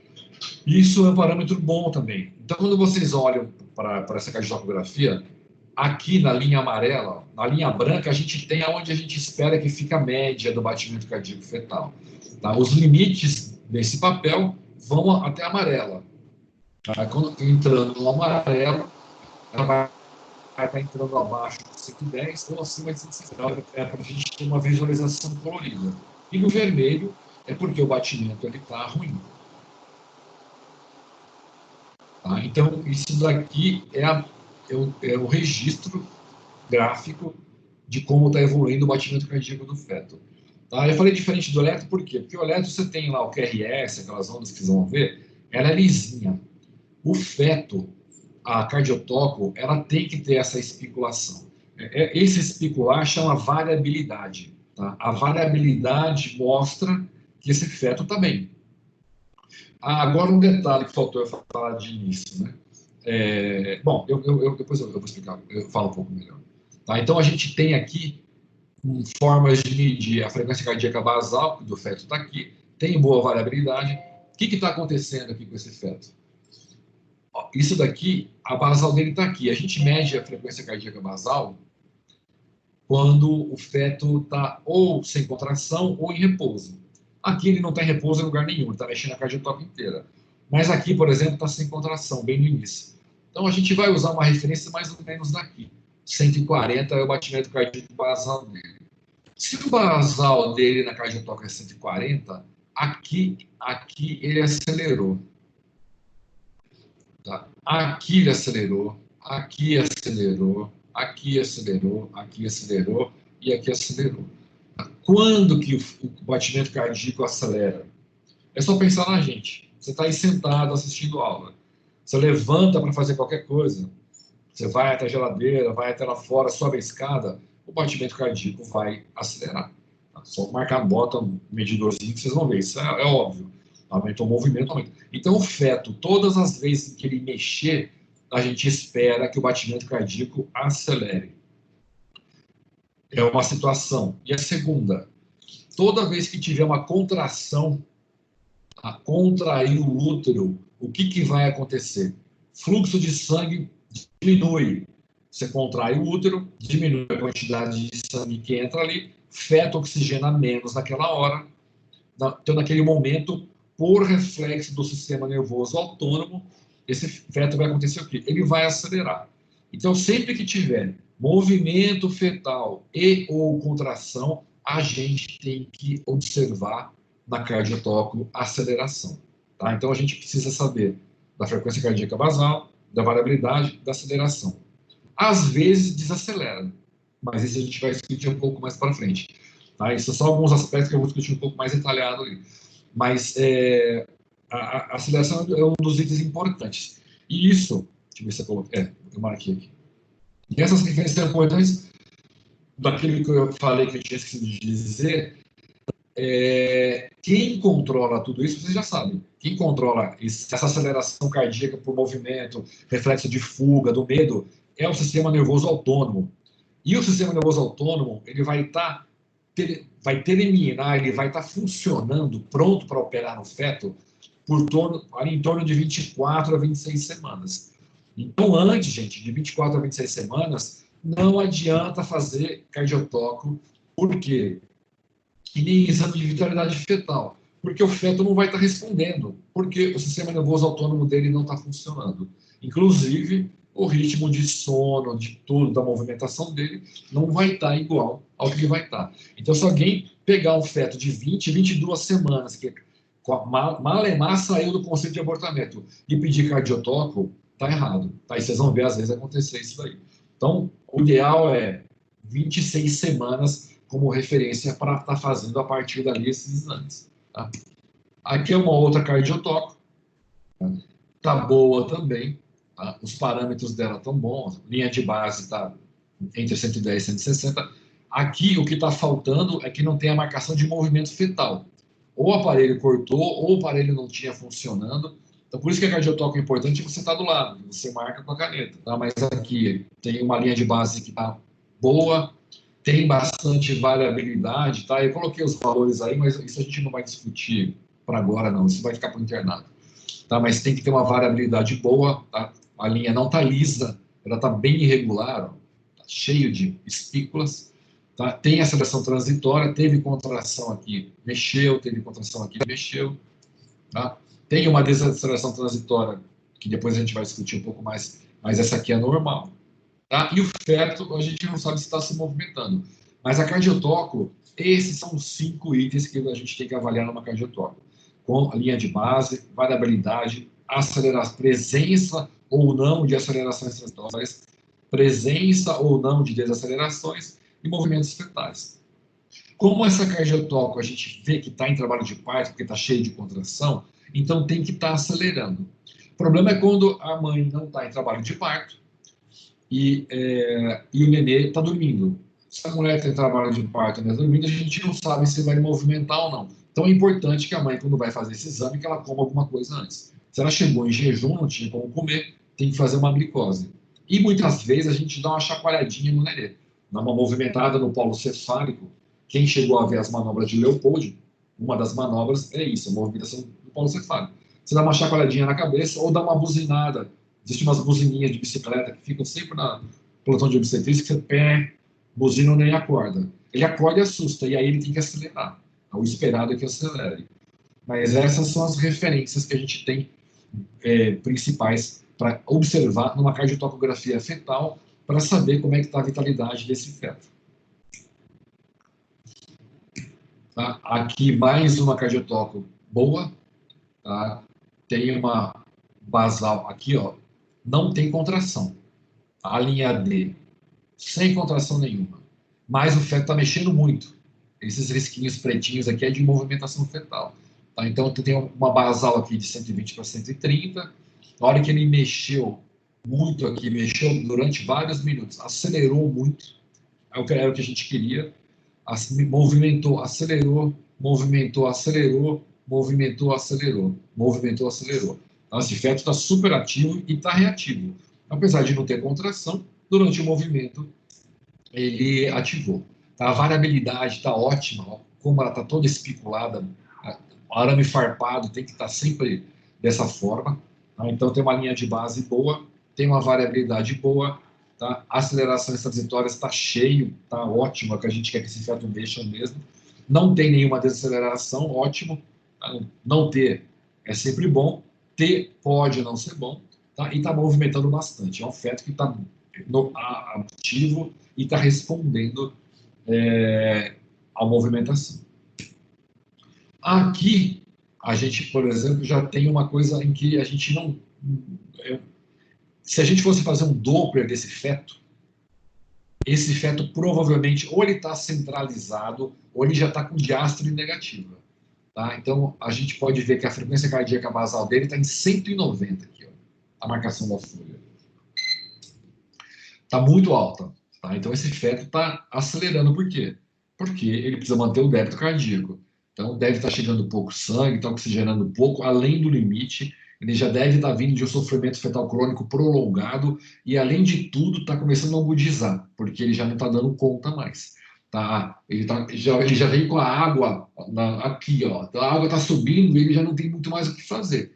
Isso é um parâmetro bom também. Então, quando vocês olham para essa cardiotocografia, aqui na linha amarela, na linha branca, a gente tem aonde a gente espera que fique a média do batimento cardíaco fetal. Tá? Os limites desse papel vão até a amarela. Tá? Quando entrando no amarelo, ela vai estar entrando abaixo de 110 ou acima de 160. É para a gente ter uma visualização colorida. E no vermelho é porque o batimento está ruim. Tá? Então, isso daqui é o registro gráfico de como está evoluindo o batimento cardíaco do feto. Tá? Eu falei diferente do eletro, por quê? Porque o eletro você tem lá o QRS, aquelas ondas que vocês vão ver, ela é lisinha. O feto, a cardiotoco, ela tem que ter essa espiculação. Esse espicular chama variabilidade. Tá? A variabilidade mostra que esse feto está bem. Agora, um detalhe que faltou eu falar de início, né? Bom, depois eu vou explicar, eu falo um pouco melhor. Tá? Então, a gente tem aqui formas de medir a frequência cardíaca basal, que do feto está aqui, tem boa variabilidade. O que está acontecendo aqui com esse feto? Ó, isso daqui, a basal dele está aqui. A gente mede a frequência cardíaca basal quando o feto está ou sem contração ou em repouso. Aqui ele não está em repouso em lugar nenhum, ele está mexendo a cardiotoco inteira. Mas aqui, por exemplo, está sem contração, bem no início. Então a gente vai usar uma referência mais ou menos daqui. 140 é o batimento cardíaco basal dele. Se o basal dele na cardiotoco é 140, aqui ele acelerou. Tá? Aqui ele acelerou, aqui acelerou, aqui acelerou, aqui acelerou e aqui acelerou. Quando que o batimento cardíaco acelera? É só pensar na gente. Você está aí sentado assistindo aula. Você levanta para fazer qualquer coisa. Você vai até a geladeira, vai até lá fora, sobe a escada, o batimento cardíaco vai acelerar. Tá? Só marcar, bota um medidorzinho que vocês vão ver. Isso é óbvio. Aumentou o movimento, aumenta. Então, o feto, todas as vezes que ele mexer, a gente espera que o batimento cardíaco acelere. É uma situação. E a segunda, toda vez que tiver uma contração, a contrair o útero, o que vai acontecer? Fluxo de sangue diminui. Você contrai o útero, diminui a quantidade de sangue que entra ali, feto oxigena menos naquela hora. Então, naquele momento, por reflexo do sistema nervoso autônomo, esse feto vai acontecer o quê? Ele vai acelerar. Então, sempre que tiver movimento fetal e ou contração, a gente tem que observar na cardiotoco aceleração. Tá? Então, a gente precisa saber da frequência cardíaca basal, da variabilidade, da aceleração. Às vezes, desacelera, mas isso a gente vai discutir um pouco mais para frente. Tá? Isso são só alguns aspectos que eu vou discutir um pouco mais detalhado ali. Mas a aceleração é um dos itens importantes. E isso, deixa eu ver se eu coloquei, eu marquei aqui. E essas referências são importantes daquilo que eu falei que eu tinha esquecido de dizer. Quem controla tudo isso, vocês já sabem. Quem controla essa aceleração cardíaca por movimento, reflexo de fuga, do medo, é o sistema nervoso autônomo. E o sistema nervoso autônomo, ele vai terminar, ele vai estar funcionando, pronto para operar no feto, em torno de 24 a 26 semanas. Então, antes, gente, de 24 a 26 semanas, não adianta fazer cardiotoco. Por quê? E nem exame de vitalidade fetal. Porque o feto não vai estar respondendo. Porque o sistema nervoso autônomo dele não está funcionando. Inclusive, o ritmo de sono, de tudo, da movimentação dele, não vai estar igual ao que ele vai estar. Então, se alguém pegar um feto de 20, 22 semanas, que malemar saiu do conceito de abortamento, e pedir cardiotoco, está errado. Tá? E vocês vão ver, às vezes, acontecer isso daí. Então, o ideal é 26 semanas como referência para estar fazendo a partir dali esses exames. Tá? Aqui é uma outra cardiotoco. Tá boa também. Tá? Os parâmetros dela estão bons. Linha de base está entre 110 e 160. Aqui, o que está faltando é que não tem a marcação de movimento fetal. Ou o aparelho cortou, ou o aparelho não tinha funcionando. Então, por isso que a cardiotoco é importante, você está do lado, você marca com a caneta. Tá? Mas aqui tem uma linha de base que está boa, tem bastante variabilidade. Tá? Eu coloquei os valores aí, mas isso a gente não vai discutir para agora, não. Isso vai ficar para o internado. Tá? Mas tem que ter uma variabilidade boa. Tá? A linha não está lisa, ela está bem irregular, ó. Tá cheio de espículas. Tá? Tem aceleração transitória, teve contração aqui, mexeu, teve contração aqui, mexeu. Tá? Tem uma desaceleração transitória, que depois a gente vai discutir um pouco mais, mas essa aqui é normal. Tá? E o feto, a gente não sabe se está se movimentando. Mas a cardiotoco, esses são os 5 itens que a gente tem que avaliar numa cardiotoco. Com a linha de base, variabilidade, presença ou não de acelerações transitórias, presença ou não de desacelerações e movimentos fetais. Como essa cardiotóxica a gente vê que está em trabalho de parto, porque está cheio de contração, então tem que estar acelerando. O problema é quando a mãe não está em trabalho de parto e o nenê está dormindo. Se a mulher tem trabalho de parto e está dormindo, a gente não sabe se vai movimentar ou não. Então é importante que a mãe, quando vai fazer esse exame, que ela coma alguma coisa antes. Se ela chegou em jejum, não tinha como comer, tem que fazer uma glicose. E muitas vezes a gente dá uma chacoalhadinha no nenê, dá uma movimentada no polo cefálico. Quem chegou a ver as manobras de Leopold, uma das manobras é isso, a movimentação do polo cefálico. Você dá uma chacoalhadinha na cabeça ou dá uma buzinada. Existem umas buzininhas de bicicleta que ficam sempre na pelotão de obstetrícia, que você pé, buzina nem acorda. Ele acorda e assusta, e aí ele tem que acelerar. O esperado é que acelere. Mas essas são as referências que a gente tem principais para observar numa cardiotocografia fetal para saber como é que está a vitalidade desse feto. Tá? Aqui mais uma cardiotoco boa. Tá? Tem uma basal aqui, ó, não tem contração. A linha D, sem contração nenhuma. Mas o feto está mexendo muito. Esses risquinhos pretinhos aqui é de movimentação fetal. Tá? Então, tem uma basal aqui de 120 para 130. Na hora que ele mexeu muito aqui, mexeu durante vários minutos, acelerou muito, era o que a gente queria, movimentou, acelerou, movimentou, acelerou, movimentou, acelerou, movimentou, acelerou. Então, esse feto está super ativo e está reativo. Apesar de não ter contração, durante o movimento, ele ativou. A variabilidade está ótima, ó, como ela está toda espiculada, o arame farpado tem que estar sempre dessa forma. Tá? Então, tem uma linha de base boa, tem uma variabilidade boa, tá? A aceleração transitória está cheio, está ótimo, é o que a gente quer que esse feto mexa mesmo. Não tem nenhuma desaceleração, ótimo. Tá? Não ter é sempre bom, ter pode não ser bom, tá? E está movimentando bastante. É um feto que está ativo e está respondendo à movimentação. Aqui, a gente, por exemplo, já tem uma coisa em que a gente não... Se a gente fosse fazer um Doppler desse feto, esse feto provavelmente ou ele está centralizado ou ele já está com diástole negativa. Tá? Então, a gente pode ver que a frequência cardíaca basal dele está em 190 aqui, ó, a marcação da folha. Está muito alta. Tá? Então, esse feto está acelerando. Por quê? Porque ele precisa manter o débito cardíaco. Então, deve estar chegando pouco sangue, está oxigenando pouco, além do limite. Ele já deve estar vindo de um sofrimento fetal crônico prolongado e, além de tudo, está começando a agudizar, porque ele já não está dando conta mais. Tá? Ele já vem com a água aqui, ó. Então, a água está subindo e ele já não tem muito mais o que fazer.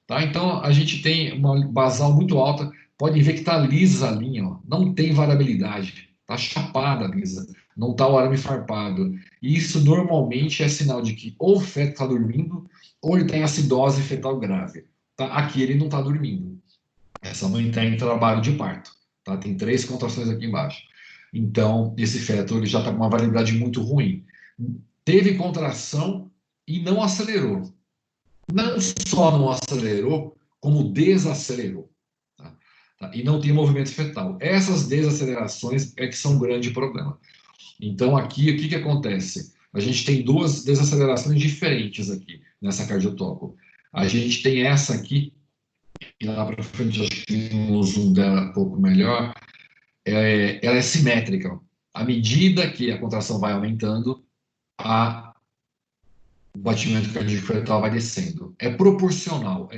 Tá? Então, a gente tem uma basal muito alta. Podem ver que está lisa a linha, ó. Não tem variabilidade. Está chapada lisa. Não está o arame farpado. E isso normalmente é sinal de que ou o feto está dormindo ou ele tem acidose fetal grave. Tá? Aqui ele não está dormindo. Essa mãe está em trabalho de parto. Tá? Tem 3 contrações aqui embaixo. Então, esse feto ele já está com uma variabilidade muito ruim. Teve contração e não acelerou. Não só não acelerou, como desacelerou. Tá? E não tem movimento fetal. Essas desacelerações é que são um grande problema. Então, aqui, o que acontece? A gente tem 2 desacelerações diferentes aqui, nessa cardiotoco. A gente tem essa aqui, e lá para frente, acho que tem um zoom dela um pouco melhor, ela é simétrica. À medida que a contração vai aumentando, o batimento cardíaco fetal vai descendo. É proporcional,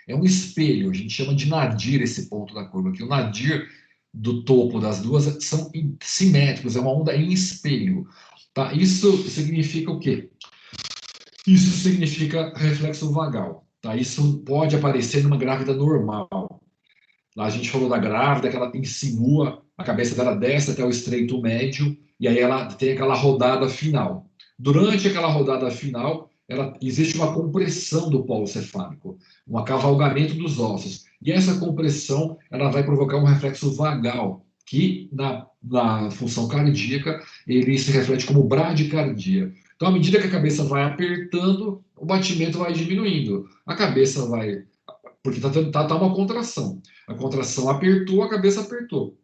é um espelho, a gente chama de nadir esse ponto da curva aqui. O nadir do topo das duas são simétricos, é uma onda em espelho. Tá? Isso significa o quê? Isso significa reflexo vagal. Tá? Isso pode aparecer numa grávida normal. Lá a gente falou da grávida, que ela insinua, a cabeça dela desce até o estreito médio, e aí ela tem aquela rodada final. Durante aquela rodada final, existe uma compressão do polo cefálico, um acavalgamento dos ossos. E essa compressão ela vai provocar um reflexo vagal, que na função cardíaca ele se reflete como bradicardia. Então, à medida que a cabeça vai apertando, o batimento vai diminuindo. A cabeça vai... Porque tá uma contração. A contração apertou, a cabeça apertou.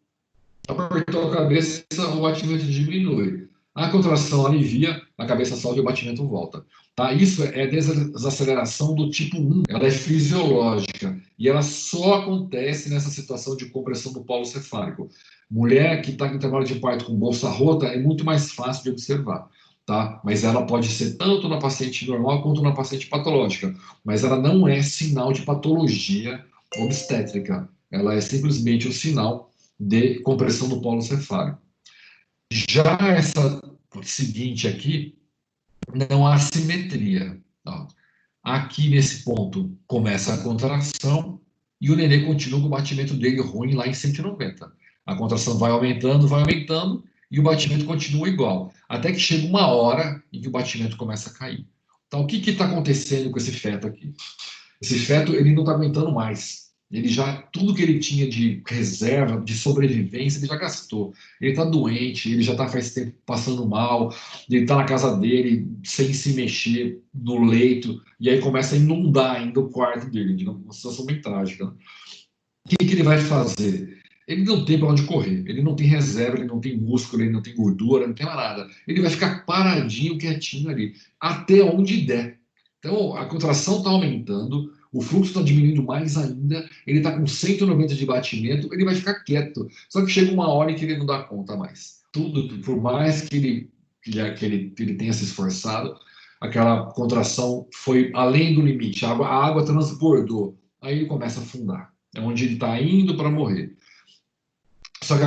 Apertou a cabeça, o batimento diminui. A contração alivia, a cabeça solta e o batimento volta. Tá? Isso é desaceleração do tipo 1, ela é fisiológica e ela só acontece nessa situação de compressão do polo cefálico. Mulher que está em trabalho de parto com bolsa rota é muito mais fácil de observar, tá? Mas ela pode ser tanto na paciente normal quanto na paciente patológica, mas ela não é sinal de patologia obstétrica, ela é simplesmente o sinal de compressão do polo cefálico. Já essa seguinte aqui, não há simetria. Ó. Aqui nesse ponto começa a contração e o nenê continua com o batimento dele ruim lá em 190. A contração vai aumentando e o batimento continua igual. Até que chega uma hora em que o batimento começa a cair. Então, o que está acontecendo com esse feto aqui? Esse feto ele não está aguentando mais. Ele já, tudo que ele tinha de reserva, de sobrevivência, ele já gastou. Ele está doente, ele já está faz tempo passando mal, ele está na casa dele sem se mexer no leito, e aí começa a inundar ainda o quarto dele, uma situação bem trágica. O que ele vai fazer? Ele não tem para onde correr, ele não tem reserva, ele não tem músculo, ele não tem gordura, não tem mais nada. Ele vai ficar paradinho, quietinho ali, até onde der. Então, a contração está aumentando, o fluxo está diminuindo mais ainda, ele está com 190 de batimento, ele vai ficar quieto. Só que chega uma hora em que ele não dá conta mais. Tudo, por mais que ele tenha se esforçado, aquela contração foi além do limite, a água transbordou, aí ele começa a afundar. É onde ele está indo para morrer. Só que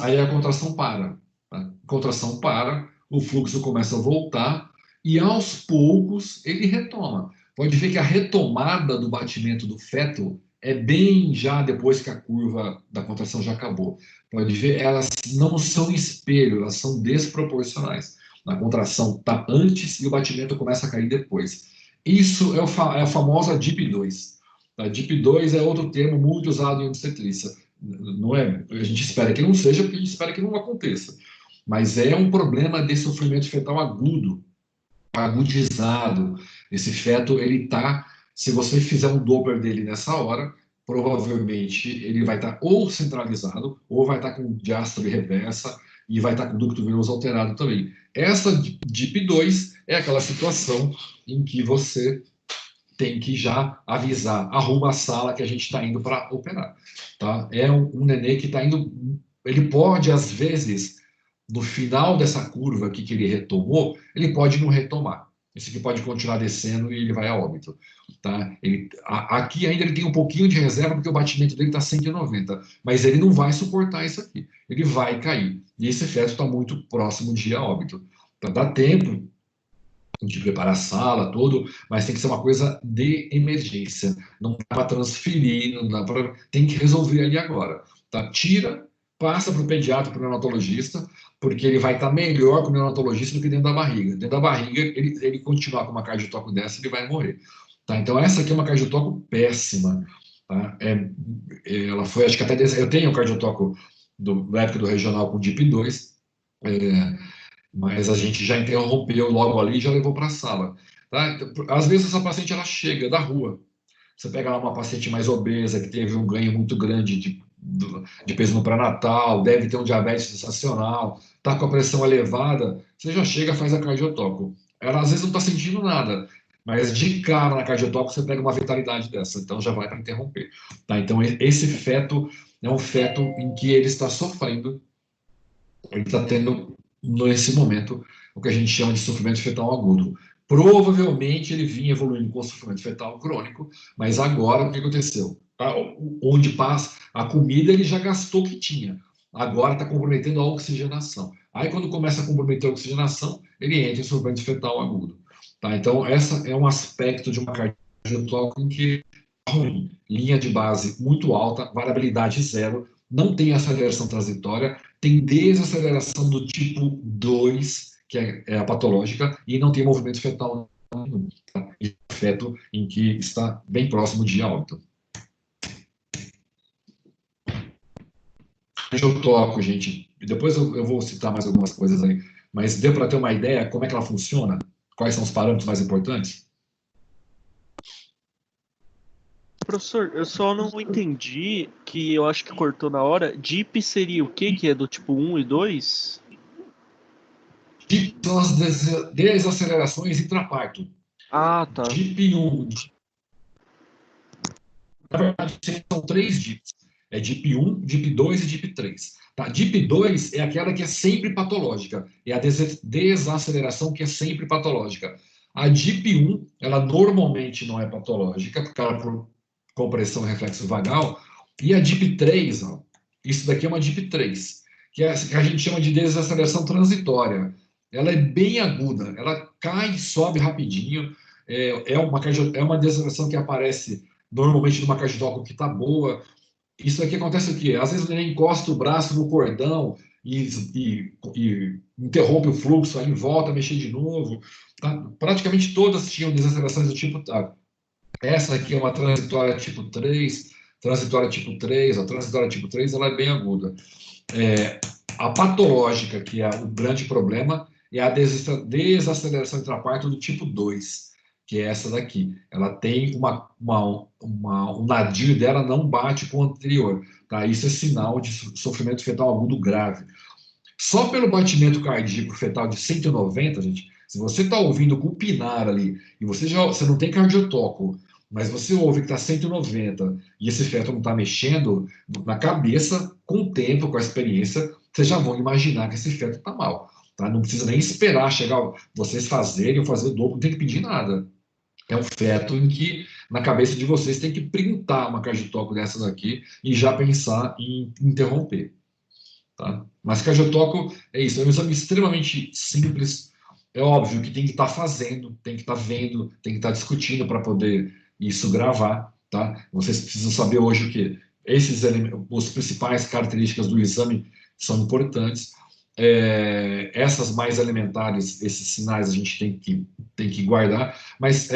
aí a contração para. Tá? A contração para, o fluxo começa a voltar, e aos poucos ele retoma. Pode ver que a retomada do batimento do feto é bem já depois que a curva da contração já acabou. Pode ver, elas não são espelho, elas são desproporcionais. A contração está antes e o batimento começa a cair depois. Isso é a famosa DIP2. A DIP2 é outro termo muito usado em obstetrícia. Não é, a gente espera que não seja, porque a gente espera que não aconteça. Mas é um problema de sofrimento fetal agudo, agudizado. Esse feto, ele tá, se você fizer um Doppler dele nessa hora, provavelmente ele vai estar ou centralizado, ou vai estar com diástole reversa, e vai estar com ducto venoso alterado também. Essa DIP2 é aquela situação em que você tem que já avisar, arruma a sala que a gente está indo para operar. Tá? É um nenê que está indo, ele pode, às vezes, no final dessa curva aqui que ele retomou, ele pode não retomar. Esse aqui pode continuar descendo e ele vai a óbito. Tá? Aqui ainda ele tem um pouquinho de reserva, porque o batimento dele está 190, mas ele não vai suportar isso aqui. Ele vai cair. E esse feto está muito próximo de ir a óbito. Então, dá tempo de preparar a sala, tudo, mas tem que ser uma coisa de emergência. Não dá para transferir, não dá para... Tem que resolver ali agora. Tá? Tira, passa para o pediatra, para o neonatologista, porque ele vai estar melhor com o neonatologista do que dentro da barriga. Dentro da barriga, ele continuar com uma cardiotoco dessa, ele vai morrer. Tá? Então, essa aqui é uma cardiotoco péssima. Tá? Ela foi, acho que até... Eu tenho o cardiotoco da época do regional com DIP2, mas a gente já interrompeu logo ali e já levou para a sala. Tá? Às vezes essa paciente ela chega da rua. Você pega lá uma paciente mais obesa, que teve um ganho muito grande de peso no pré-natal, deve ter um diabetes sensacional, está com a pressão elevada, você já chega e faz a cardiotoco. Ela às vezes não está sentindo nada, mas de cara na cardiotoco você pega uma vitalidade dessa, então já vai para interromper. Tá? Então esse feto é um feto em que ele está sofrendo, ele está tendo nesse momento, o que a gente chama de sofrimento fetal agudo. Provavelmente ele vinha evoluindo com sofrimento fetal crônico, mas agora o que aconteceu? Onde passa a comida, ele já gastou o que tinha. Agora está comprometendo a oxigenação. Aí quando começa a comprometer a oxigenação, ele entra em sofrimento fetal agudo. Tá? Então, essa é um aspecto de uma cardiotoco em que é ruim. Linha de base muito alta, variabilidade zero, não tem aceleração transitória, tem desaceleração do tipo 2, que é a patológica, e não tem movimento fetal nenhum. Tá? E feto em que está bem próximo de óbito. Eu toco, gente. Depois eu vou citar mais algumas coisas aí, mas deu para ter uma ideia como é que ela funciona? Quais são os parâmetros mais importantes? Professor, eu só não entendi, que eu acho que cortou na hora. DIP seria o quê? Que é do tipo 1 e 2? DIP são as desacelerações intraparto. Ah, tá. DIP 1. Na verdade, são 3 DIPs. É DIP 1, DIP 2 e DIP 3. Tá? DIP 2 é aquela que é sempre patológica. É a desaceleração que é sempre patológica. A DIP 1, ela normalmente não é patológica, porque ela é por compressão e reflexo vagal. E a DIP 3, ó, isso daqui é uma DIP 3, que a gente chama de desaceleração transitória. Ela é bem aguda, ela cai e sobe rapidinho. É uma desaceleração que aparece normalmente numa cardiotoco que está boa. Isso aqui acontece o quê? Às vezes o neném encosta o braço no cordão e interrompe o fluxo, aí volta a mexer de novo. Tá? Praticamente todas tinham desacelerações do tipo tá. Essa aqui é uma transitória tipo 3, transitória tipo 3, a transitória tipo 3 ela é bem aguda. A patológica, que é o grande problema, é a desaceleração intraparto do tipo 2, que é essa daqui. Ela tem o nadir dela não bate com o anterior. Tá? Isso é sinal de sofrimento fetal agudo grave. Só pelo batimento cardíaco fetal de 190, gente, se você está ouvindo com o pinar ali, e você não tem cardiotoco, mas você ouve que está 190 e esse feto não está mexendo, na cabeça, com o tempo, com a experiência, vocês já vão imaginar que esse feto está mal. Tá? Não precisa nem esperar chegar vocês fazerem ou fazer o dobro, não tem que pedir nada. É um feto em que, na cabeça de vocês, tem que printar uma cardiotoco dessas aqui e já pensar em interromper. Tá? Mas cardiotoco é isso, é um exame extremamente simples. É óbvio que tem que estar fazendo, tem que estar vendo, tem que estar discutindo para poder isso gravar. Tá? Vocês precisam saber hoje o que as principais características do exame são importantes. Essas mais elementares, esses sinais a gente tem que guardar, mas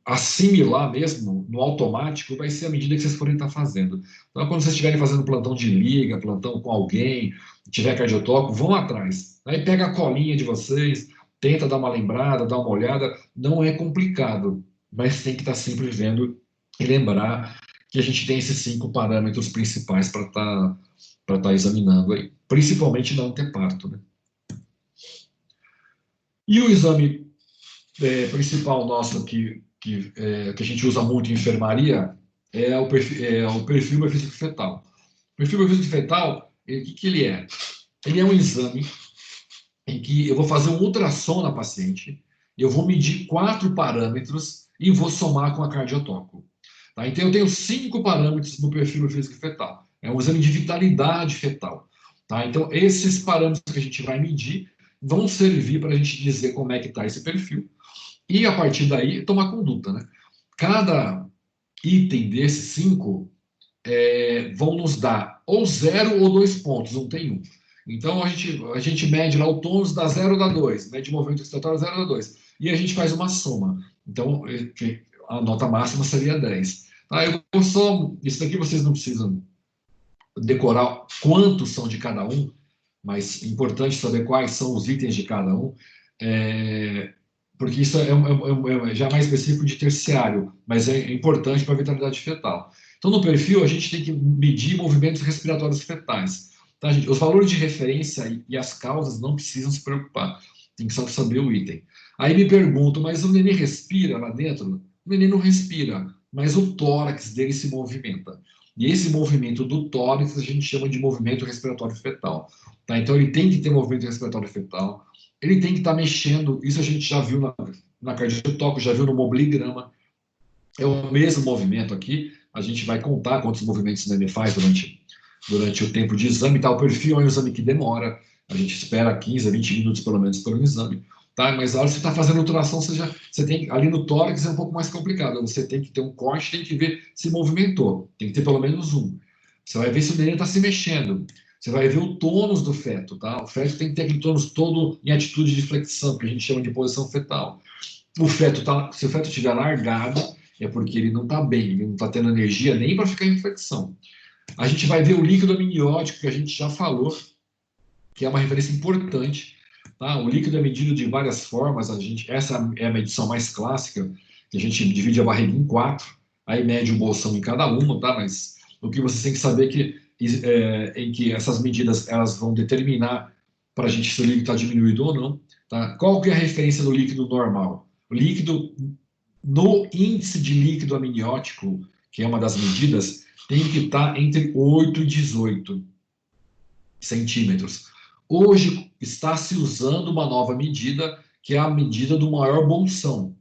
assimilar mesmo no automático vai ser à medida que vocês forem estar fazendo. Então, quando vocês estiverem fazendo plantão de liga, plantão com alguém, tiver cardiotoco, vão atrás. Aí pega a colinha de vocês, tenta dar uma lembrada, dar uma olhada. Não é complicado, mas tem que estar sempre vendo e lembrar que a gente tem esses 5 parâmetros principais para estar examinando aí. Principalmente não ter parto, né? E o exame principal nosso que a gente usa muito em enfermaria é o perfil biofísico fetal. O perfil biofísico fetal, o que ele é? Ele é um exame em que eu vou fazer um ultrassom na paciente, eu vou medir 4 parâmetros e vou somar com a cardiotoco. Tá? Então, eu tenho 5 parâmetros no perfil biofísico fetal. É um exame de vitalidade fetal. Tá? Então, esses parâmetros que a gente vai medir vão servir para a gente dizer como é que está esse perfil. E, a partir daí, tomar conduta. Né? Cada item desses 5 vão nos dar ou 0 ou 2 pontos, não tem um. Então, a gente mede lá o tônus da 0 dá 2, mede o movimento excitatório 0 dá 2. E a gente faz uma soma. Então, a nota máxima seria 10. Isso daqui vocês não precisam decorar quantos são de cada um, mas é importante saber quais são os itens de cada um, porque isso já é mais específico de terciário, mas é importante para a vitalidade fetal. Então, no perfil, a gente tem que medir movimentos respiratórios fetais. Tá, gente? Os valores de referência e as causas não precisam se preocupar. Tem que só saber o item. Aí me pergunto, mas o neném respira lá dentro? O neném não respira, mas o tórax dele se movimenta. E esse movimento do tórax a gente chama de movimento respiratório fetal. Tá? Então, ele tem que ter movimento respiratório fetal, ele tem que estar mexendo, isso a gente já viu na cardiotoco, já viu no mobiligrama. É o mesmo movimento aqui, a gente vai contar quantos movimentos o neném faz durante o tempo de exame. Tá? O perfil é um exame que demora, a gente espera 15 a 20 minutos pelo menos pelo exame. Tá? Mas a hora que você está fazendo ultrassom, você tem ali no tórax é um pouco mais complicado. Você tem que ter um corte, tem que ver se movimentou. Tem que ter pelo menos um. Você vai ver se o neném está se mexendo. Você vai ver o tônus do feto. Tá? O feto tem que ter aquele tônus todo em atitude de flexão, que a gente chama de posição fetal. Se o feto estiver largado, é porque ele não está bem, ele não está tendo energia nem para ficar em flexão. A gente vai ver o líquido amniótico, que a gente já falou, que é uma referência importante. Tá? O líquido é medido de várias formas. Essa é a medição mais clássica, que a gente divide a barriga em 4. aí mede o bolsão em cada uma, tá? Mas o que você tem que saber em que essas medidas elas vão determinar para a gente se o líquido está diminuído ou não, tá? Qual que é a referência do líquido normal? O líquido, no índice de líquido amniótico, que é uma das medidas, tem que estar entre 8 e 18 centímetros. Hoje está se usando uma nova medida, que é a medida do maior bolsão.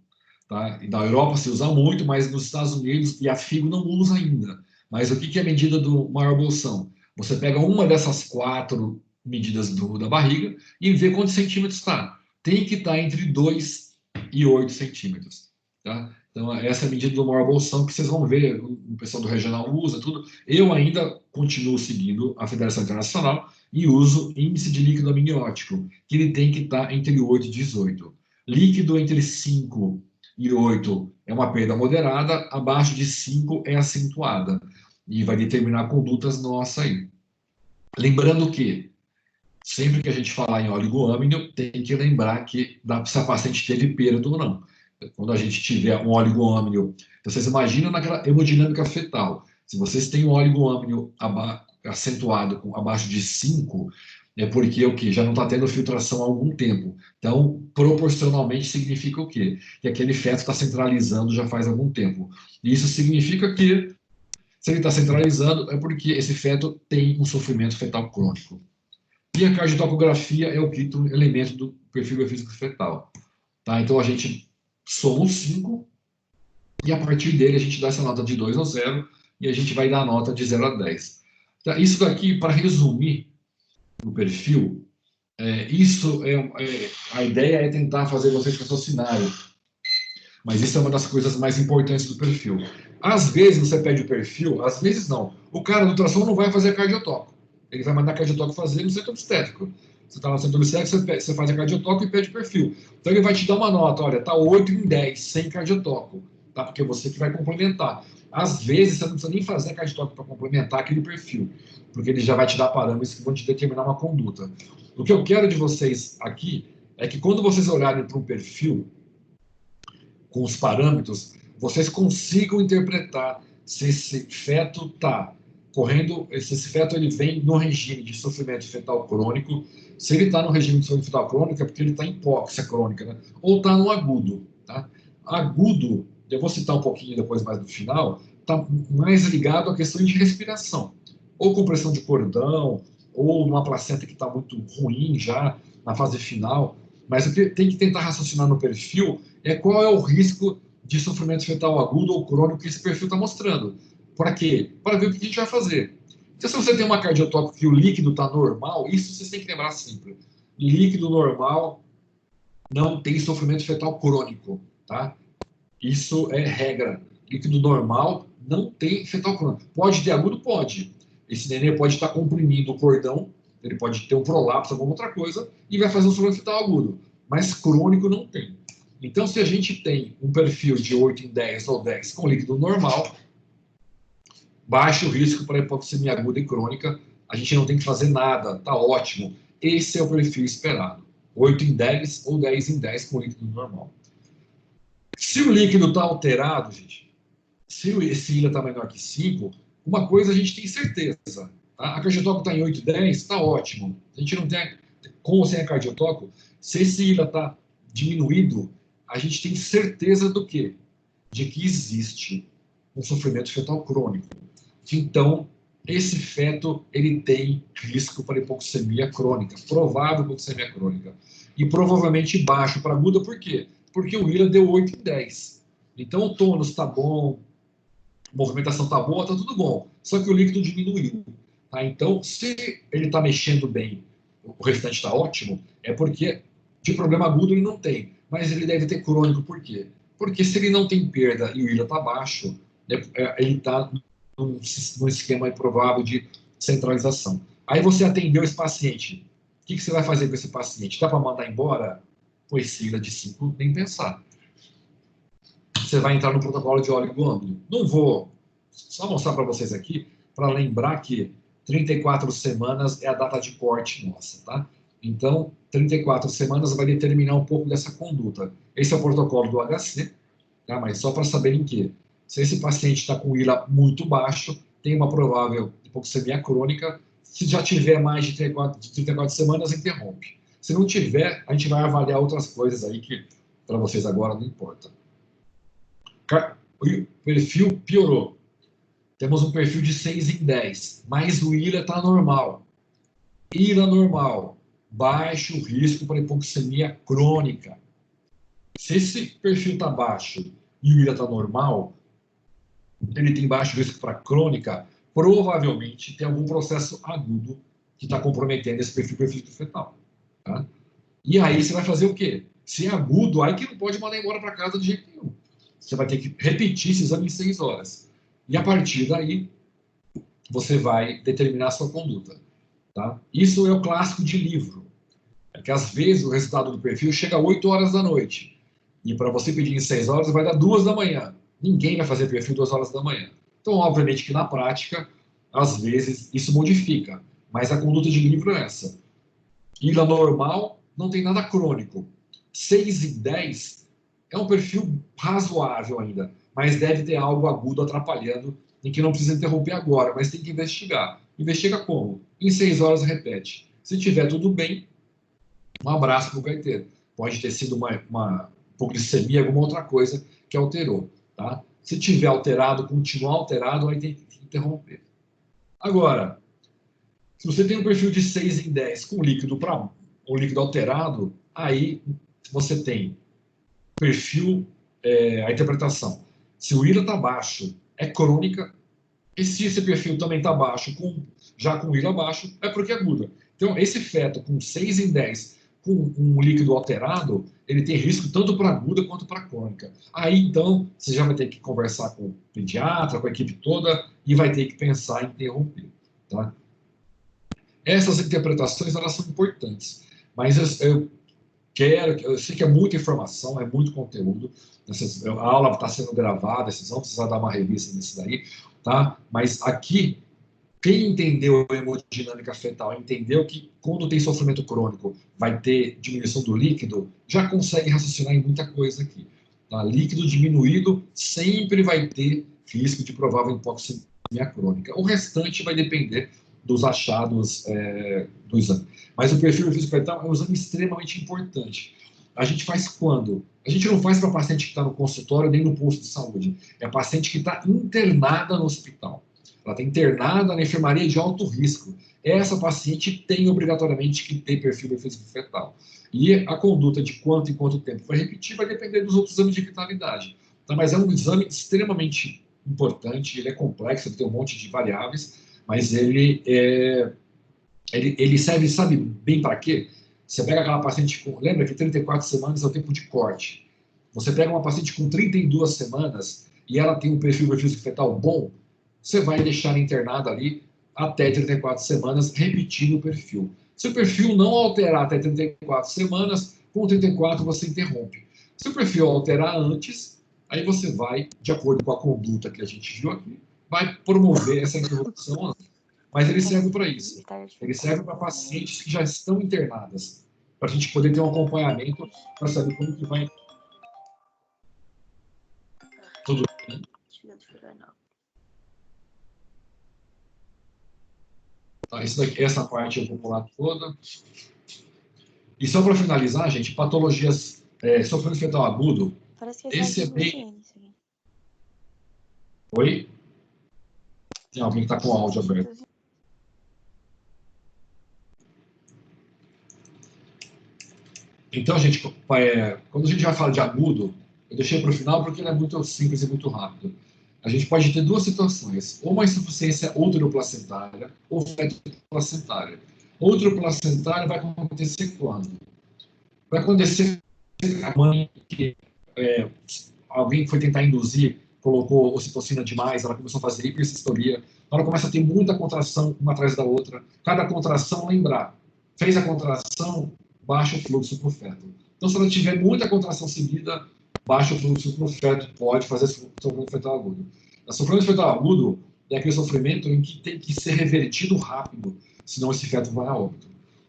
Tá? E na Europa se usa muito, mas nos Estados Unidos, e a FIGO não usa ainda. Mas o que é a medida do maior bolsão? Você pega uma dessas 4 medidas da barriga e vê quantos centímetros está. Tem que estar entre 2 e 8 centímetros. Tá? Então, essa é a medida do maior bolsão que vocês vão ver, o pessoal do regional usa, tudo. Eu ainda continuo seguindo a Federação Internacional e uso índice de líquido amniótico, que ele tem que estar entre 8 e 18. Líquido entre 5 e 8 é uma perda moderada, abaixo de 5 é acentuada. E vai determinar condutas nossas aí. Lembrando que, sempre que a gente falar em oligoâmino, tem que lembrar que se a paciente teve perda ou não. Quando a gente tiver um oligoâmino, então vocês imaginam naquela hemodinâmica fetal, se vocês têm um oligoâmino acentuado com abaixo de 5, é porque o quê? Já não está tendo filtração há algum tempo. Então, proporcionalmente, significa o quê? Que aquele feto está centralizando já faz algum tempo. E isso significa que, se ele está centralizando, é porque esse feto tem um sofrimento fetal crônico. E a cardiotocografia é o quinto elemento do perfil biofísico fetal. Tá? Então, a gente soma os 5, e a partir dele a gente dá essa nota de 2 a 0, e a gente vai dar a nota de 0 a 10. Tá? Isso daqui, para resumir no perfil, a ideia é tentar fazer vocês raciocinarem. Mas isso é uma das coisas mais importantes do perfil. Às vezes você pede o perfil, às vezes não. O cara do ultrassom não vai fazer cardiotoco. Ele vai mandar cardiotoco fazer no centro obstétrico. Você está no centro obstétrico, você faz a cardiotoco e pede o perfil. Então ele vai te dar uma nota, olha, está 8 em 10, sem cardiotoco. Tá? Porque é você que vai complementar. Às vezes você não precisa nem fazer cardiotoco para complementar aquele perfil, porque ele já vai te dar parâmetros que vão te determinar uma conduta. O que eu quero de vocês aqui é que quando vocês olharem para um perfil com os parâmetros, vocês consigam interpretar se esse feto está correndo, se esse feto ele vem no regime de sofrimento fetal crônico. Se ele está no regime de sofrimento fetal crônico, é porque ele está em hipóxia crônica, né? Ou está no agudo. Tá? Agudo, eu vou citar um pouquinho depois mais no final, está mais ligado à questão de respiração. Ou compressão de cordão, ou uma placenta que está muito ruim já, na fase final. Mas o que tem que tentar raciocinar no perfil é qual é o risco de sofrimento fetal agudo ou crônico que esse perfil está mostrando. Para quê? Para ver o que a gente vai fazer. Então, se você tem uma cardiotópica que o líquido está normal, isso vocês têm que lembrar sempre. Líquido normal não tem sofrimento fetal crônico, tá? Isso é regra. Líquido normal não tem fetal crônico. Pode ter agudo? Pode. Esse nenê pode estar comprimindo o cordão, ele pode ter um prolapso, alguma outra coisa, e vai fazer um sofrimento fetal agudo. Mas crônico não tem. Então, se a gente tem um perfil de 8 em 10 ou 10 com líquido normal, baixo risco para hipoxemia aguda e crônica, a gente não tem que fazer nada, tá ótimo. Esse é o perfil esperado. 8 em 10 ou 10 em 10 com líquido normal. Se o líquido está alterado, gente, se esse ILA está menor que 5, uma coisa a gente tem certeza. Tá? A cardiotoco está em 8 e 10, está ótimo. A gente não tem, com ou sem a cardiotoco, se esse ILA está diminuído, a gente tem certeza do quê? De que existe um sofrimento fetal crônico. Então, esse feto ele tem risco para hipoxemia crônica, provável hipoxemia crônica. E provavelmente baixo para aguda, por quê? Porque o ILA deu 8 em 10. Então, o tônus está bom, a movimentação está boa, está tudo bom. Só que o líquido diminuiu. Tá? Então, se ele está mexendo bem, o restante está ótimo, é porque de problema agudo ele não tem. Mas ele deve ter crônico, por quê? Porque se ele não tem perda e o ILA está baixo, ele está num esquema improvável de centralização. Aí você atendeu esse paciente. O que você vai fazer com esse paciente? Dá para mandar embora? Pois se ILA de 5, nem pensar. Você vai entrar no protocolo de oligoâmino. Não vou só mostrar para vocês aqui, para lembrar que 34 semanas é a data de corte nossa, tá? Então, 34 semanas vai determinar um pouco dessa conduta. Esse é o protocolo do HC, tá? Mas só para saberem que Se esse paciente está com ILA muito baixo, tem uma provável hipoxemia crônica. Se já tiver mais de 34 semanas, interrompe. Se não tiver, a gente vai avaliar outras coisas aí que para vocês agora não importa. O perfil piorou. Temos um perfil de 6 em 10, mas o ILA está normal. ILA normal, baixo risco para hipoxemia crônica. Se esse perfil está baixo e o ILA está normal, ele tem baixo risco para crônica, provavelmente tem algum processo agudo que está comprometendo esse perfil fetal. Tá? E aí você vai fazer o quê? Se é agudo, aí que não pode mandar embora para casa de jeito nenhum. Você vai ter que repetir esse exame em 6 horas. E a partir daí, você vai determinar a sua conduta. Tá? Isso é o clássico de livro. É que às vezes o resultado do perfil chega às 8 horas da noite. E para você pedir em 6 horas, vai dar 2 da manhã. Ninguém vai fazer perfil 2 horas da manhã. Então, obviamente que na prática, às vezes, isso modifica. Mas a conduta de livro é essa. ILA normal, não tem nada crônico. 6 e 10 é um perfil razoável ainda, mas deve ter algo agudo atrapalhando, em que não precisa interromper agora, mas tem que investigar. Investiga como? Em 6 horas repete. Se tiver tudo bem, um abraço para o gaiteiro. Pode ter sido uma hipoglicemia, alguma outra coisa que alterou. Tá? Se tiver alterado, continuar alterado, aí tem que interromper. Agora, se você tem um perfil de 6 em 10 com líquido alterado, aí você tem perfil, a interpretação. Se o ILA está baixo, é crônica, e se esse perfil também está baixo, já com ILA baixo, é porque é aguda. Então, esse feto com 6 em 10, com um líquido alterado, ele tem risco tanto para aguda quanto para crônica. Aí, então, você já vai ter que conversar com o pediatra, com a equipe toda, e vai ter que pensar em interromper. Tá? Essas interpretações, elas são importantes, mas eu sei que é muita informação, é muito conteúdo, a aula está sendo gravada, vocês vão precisar dar uma revista nisso daí, tá? Mas aqui, quem entendeu a hemodinâmica fetal, entendeu que quando tem sofrimento crônico vai ter diminuição do líquido, já consegue raciocinar em muita coisa aqui. Tá? Líquido diminuído sempre vai ter risco de provável hipoxemia crônica. O restante vai depender dos achados do exame. Mas o perfil físico fetal é um exame extremamente importante. A gente faz quando? A gente não faz para paciente que está no consultório nem no posto de saúde. É paciente que está internada no hospital. Ela está internada na enfermaria de alto risco. Essa paciente tem obrigatoriamente que ter perfil físico fetal. E a conduta de quanto em quanto tempo vai repetir vai depender dos outros exames de vitalidade. Tá? Mas é um exame extremamente importante, ele é complexo, ele tem um monte de variáveis, mas ele serve, sabe bem para quê? Você pega aquela paciente com... Lembra que 34 semanas é o tempo de corte. Você pega uma paciente com 32 semanas e ela tem um perfil físico fetal bom, você vai deixar ela internada ali até 34 semanas, repetindo o perfil. Se o perfil não alterar até 34 semanas, com 34 você interrompe. Se o perfil alterar antes, aí você vai, de acordo com a conduta que a gente viu aqui, vai promover essa interrupção, mas ele serve para isso. Ele serve para pacientes que já estão internadas, para a gente poder ter um acompanhamento, para saber como que vai... Tudo bem? Tá, essa parte eu vou pular toda. E só para finalizar, gente, patologias, sofrimento fetal agudo, esse é bem... Oi? Tem alguém que está com o áudio aberto. Então, gente, quando a gente vai falar de agudo, eu deixei para o final porque ele é muito simples e muito rápido. A gente pode ter duas situações, ou uma insuficiência uteroplacentária ou fetoplacentária. Uteroplacentária vai acontecer quando? Vai acontecer a mãe que alguém foi tentar induzir, colocou ocitocina demais, ela começou a fazer hipersistolia, ela começa a ter muita contração uma atrás da outra. Cada contração, lembrar, fez a contração, baixa o fluxo para o feto. Então, se ela tiver muita contração seguida, baixa o fluxo para o feto, pode fazer sofrimento fetal agudo. O sofrimento fetal agudo é aquele sofrimento em que tem que ser revertido rápido, senão esse feto vai a óbito.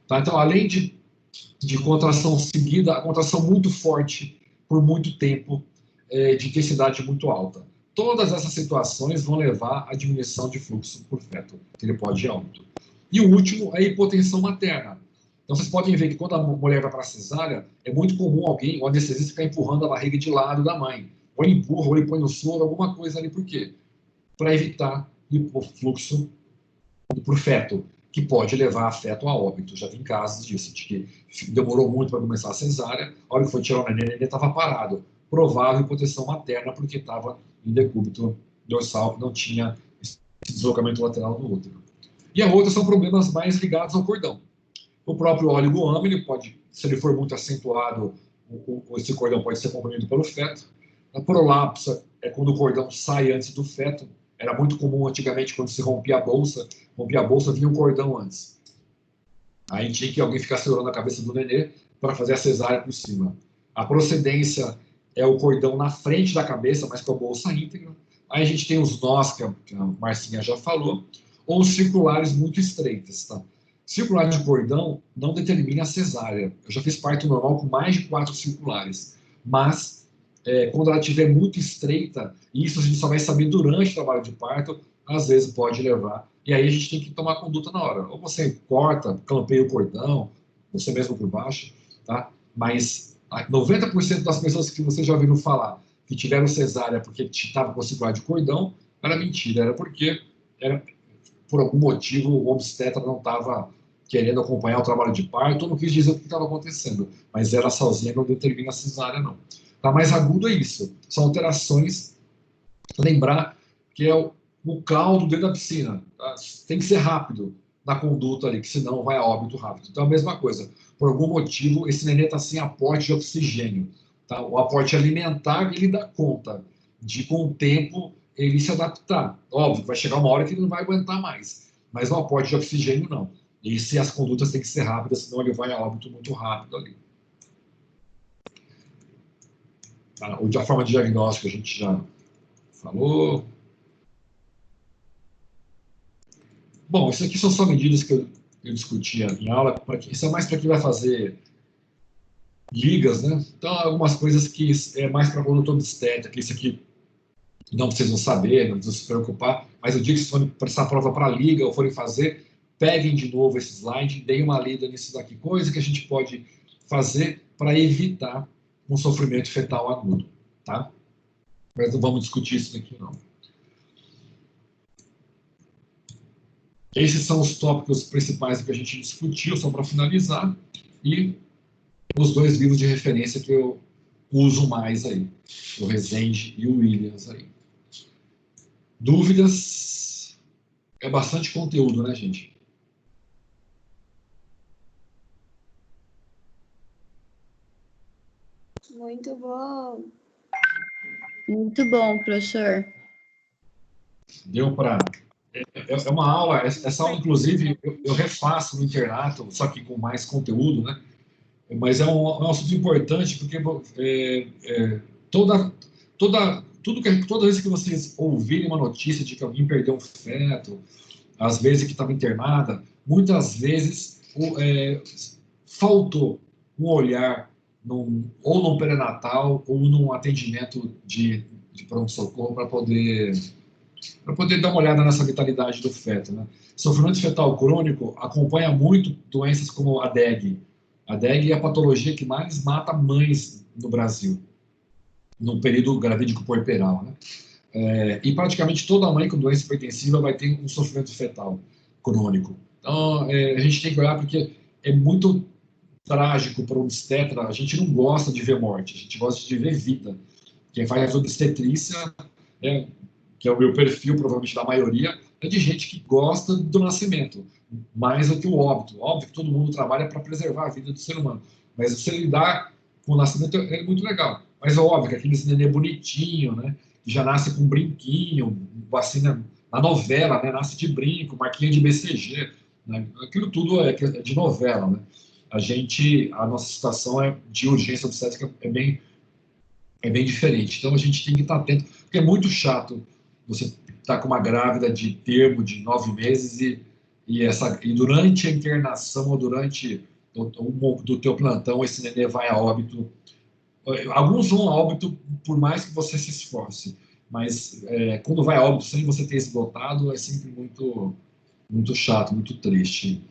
Tá? Então, além de contração seguida, a contração muito forte por muito tempo, de intensidade muito alta. todas essas situações vão levar à diminuição de fluxo por feto, que ele pode ir alto. E o último é a hipotensão materna. Então, vocês podem ver que quando a mulher vai para a cesárea, é muito comum alguém, o anestesista, ficar empurrando a barriga de lado da mãe. Ou ele empurra, ou ele põe no soro, alguma coisa ali. Por quê? Para evitar fluxo para o feto, que pode levar a feto a óbito. Já tem casos disso, de que demorou muito para começar a cesárea, a hora que foi tirar o neném estava parado. Provável hipotensão materna, porque estava em decúbito dorsal, que não tinha esse deslocamento lateral do útero. E a outra são problemas mais ligados ao cordão. O próprio oligoama, ele pode, se ele for muito acentuado, esse cordão pode ser comprimido pelo feto. A prolapsa é quando o cordão sai antes do feto. Era muito comum antigamente, quando se rompia a bolsa, vinha um cordão antes. Aí tinha que alguém ficar segurando a cabeça do nenê para fazer a cesárea por cima. A procedência é o cordão na frente da cabeça, mas com a bolsa íntegra. Aí a gente tem os nós, que a Marcinha já falou, ou os circulares muito estreitas, tá? Circular de cordão não determina a cesárea. Eu já fiz parto normal com mais de 4 circulares, mas quando ela estiver muito estreita, e isso a gente só vai saber durante o trabalho de parto, às vezes pode levar. E aí a gente tem que tomar conduta na hora. Ou você corta, clampeia o cordão, você mesmo por baixo, tá? Mas 90% das pessoas que você já ouviu falar que tiveram cesárea porque estava com circular de cordão, era mentira, era porque por algum motivo o obstetra não estava querendo acompanhar o trabalho de parto, ou não quis dizer o que estava acontecendo, mas ela sozinha não determina a cesárea, não. Tá mais agudo é isso, são alterações, lembrar que é o caldo dentro da piscina, tá? Tem que ser rápido na conduta ali, que senão vai a óbito rápido. Então, a mesma coisa, por algum motivo, esse nenê está sem aporte de oxigênio, tá? O aporte alimentar, ele dá conta de, com o tempo, ele se adaptar. Óbvio, vai chegar uma hora que ele não vai aguentar mais, mas o aporte de oxigênio, não. E se as condutas têm que ser rápidas, senão ele vai a óbito muito rápido ali. A forma de diagnóstico a gente já falou. Bom, isso aqui são só medidas que eu discutia em aula. Isso é mais para quem vai fazer ligas, né? Então, algumas coisas que é mais para condutor obstétrico, que isso aqui não precisam saber, não precisam se preocupar, mas o dia que vocês forem prestar a prova para a liga ou forem fazer, peguem de novo esse slide, deem uma lida nisso daqui, coisa que a gente pode fazer para evitar um sofrimento fetal agudo, tá? Mas não vamos discutir isso daqui, não. Esses são os tópicos principais que a gente discutiu, só para finalizar, e os 2 livros de referência que eu uso mais aí, o Rezende e o Williams aí. Dúvidas? É bastante conteúdo, né, gente? Muito bom. Muito bom, professor. Deu para... É uma aula, essa aula, inclusive, eu refaço no internato, só que com mais conteúdo, né? Mas é um assunto importante, porque toda vez que vocês ouvirem uma notícia de que alguém perdeu um feto, às vezes que estava internada, muitas vezes faltou um olhar ou num pré-natal ou num atendimento de pronto-socorro para poder dar uma olhada nessa vitalidade do feto, né? Sofrimento fetal crônico acompanha muito doenças como a DEG. A DEG é a patologia que mais mata mães no Brasil, no período gravídico puerperal, né? E praticamente toda mãe com doença hipertensiva vai ter um sofrimento fetal crônico. Então, a gente tem que olhar porque é muito trágico para o obstetra. A gente não gosta de ver morte, a gente gosta de ver vida. Quem faz obstetrícia, que é o meu perfil, provavelmente da maioria, é de gente que gosta do nascimento, mais do que o óbito. Óbvio que todo mundo trabalha para preservar a vida do ser humano, mas você lidar com o nascimento é muito legal. Mas é óbvio que aquele nenê bonitinho, né, que já nasce com um brinquinho, vacina na novela, né, nasce de brinco, marquinha de BCG, né, aquilo tudo é de novela, né. A nossa situação de urgência obstétrica é bem diferente. Então a gente tem que estar atento, porque é muito chato você estar com uma grávida de termo de 9 meses e durante a internação ou durante do teu plantão esse nenê vai a óbito. Alguns vão a óbito por mais que você se esforce, Mas quando vai a óbito sem você ter esgotado, é sempre muito, muito chato, muito triste.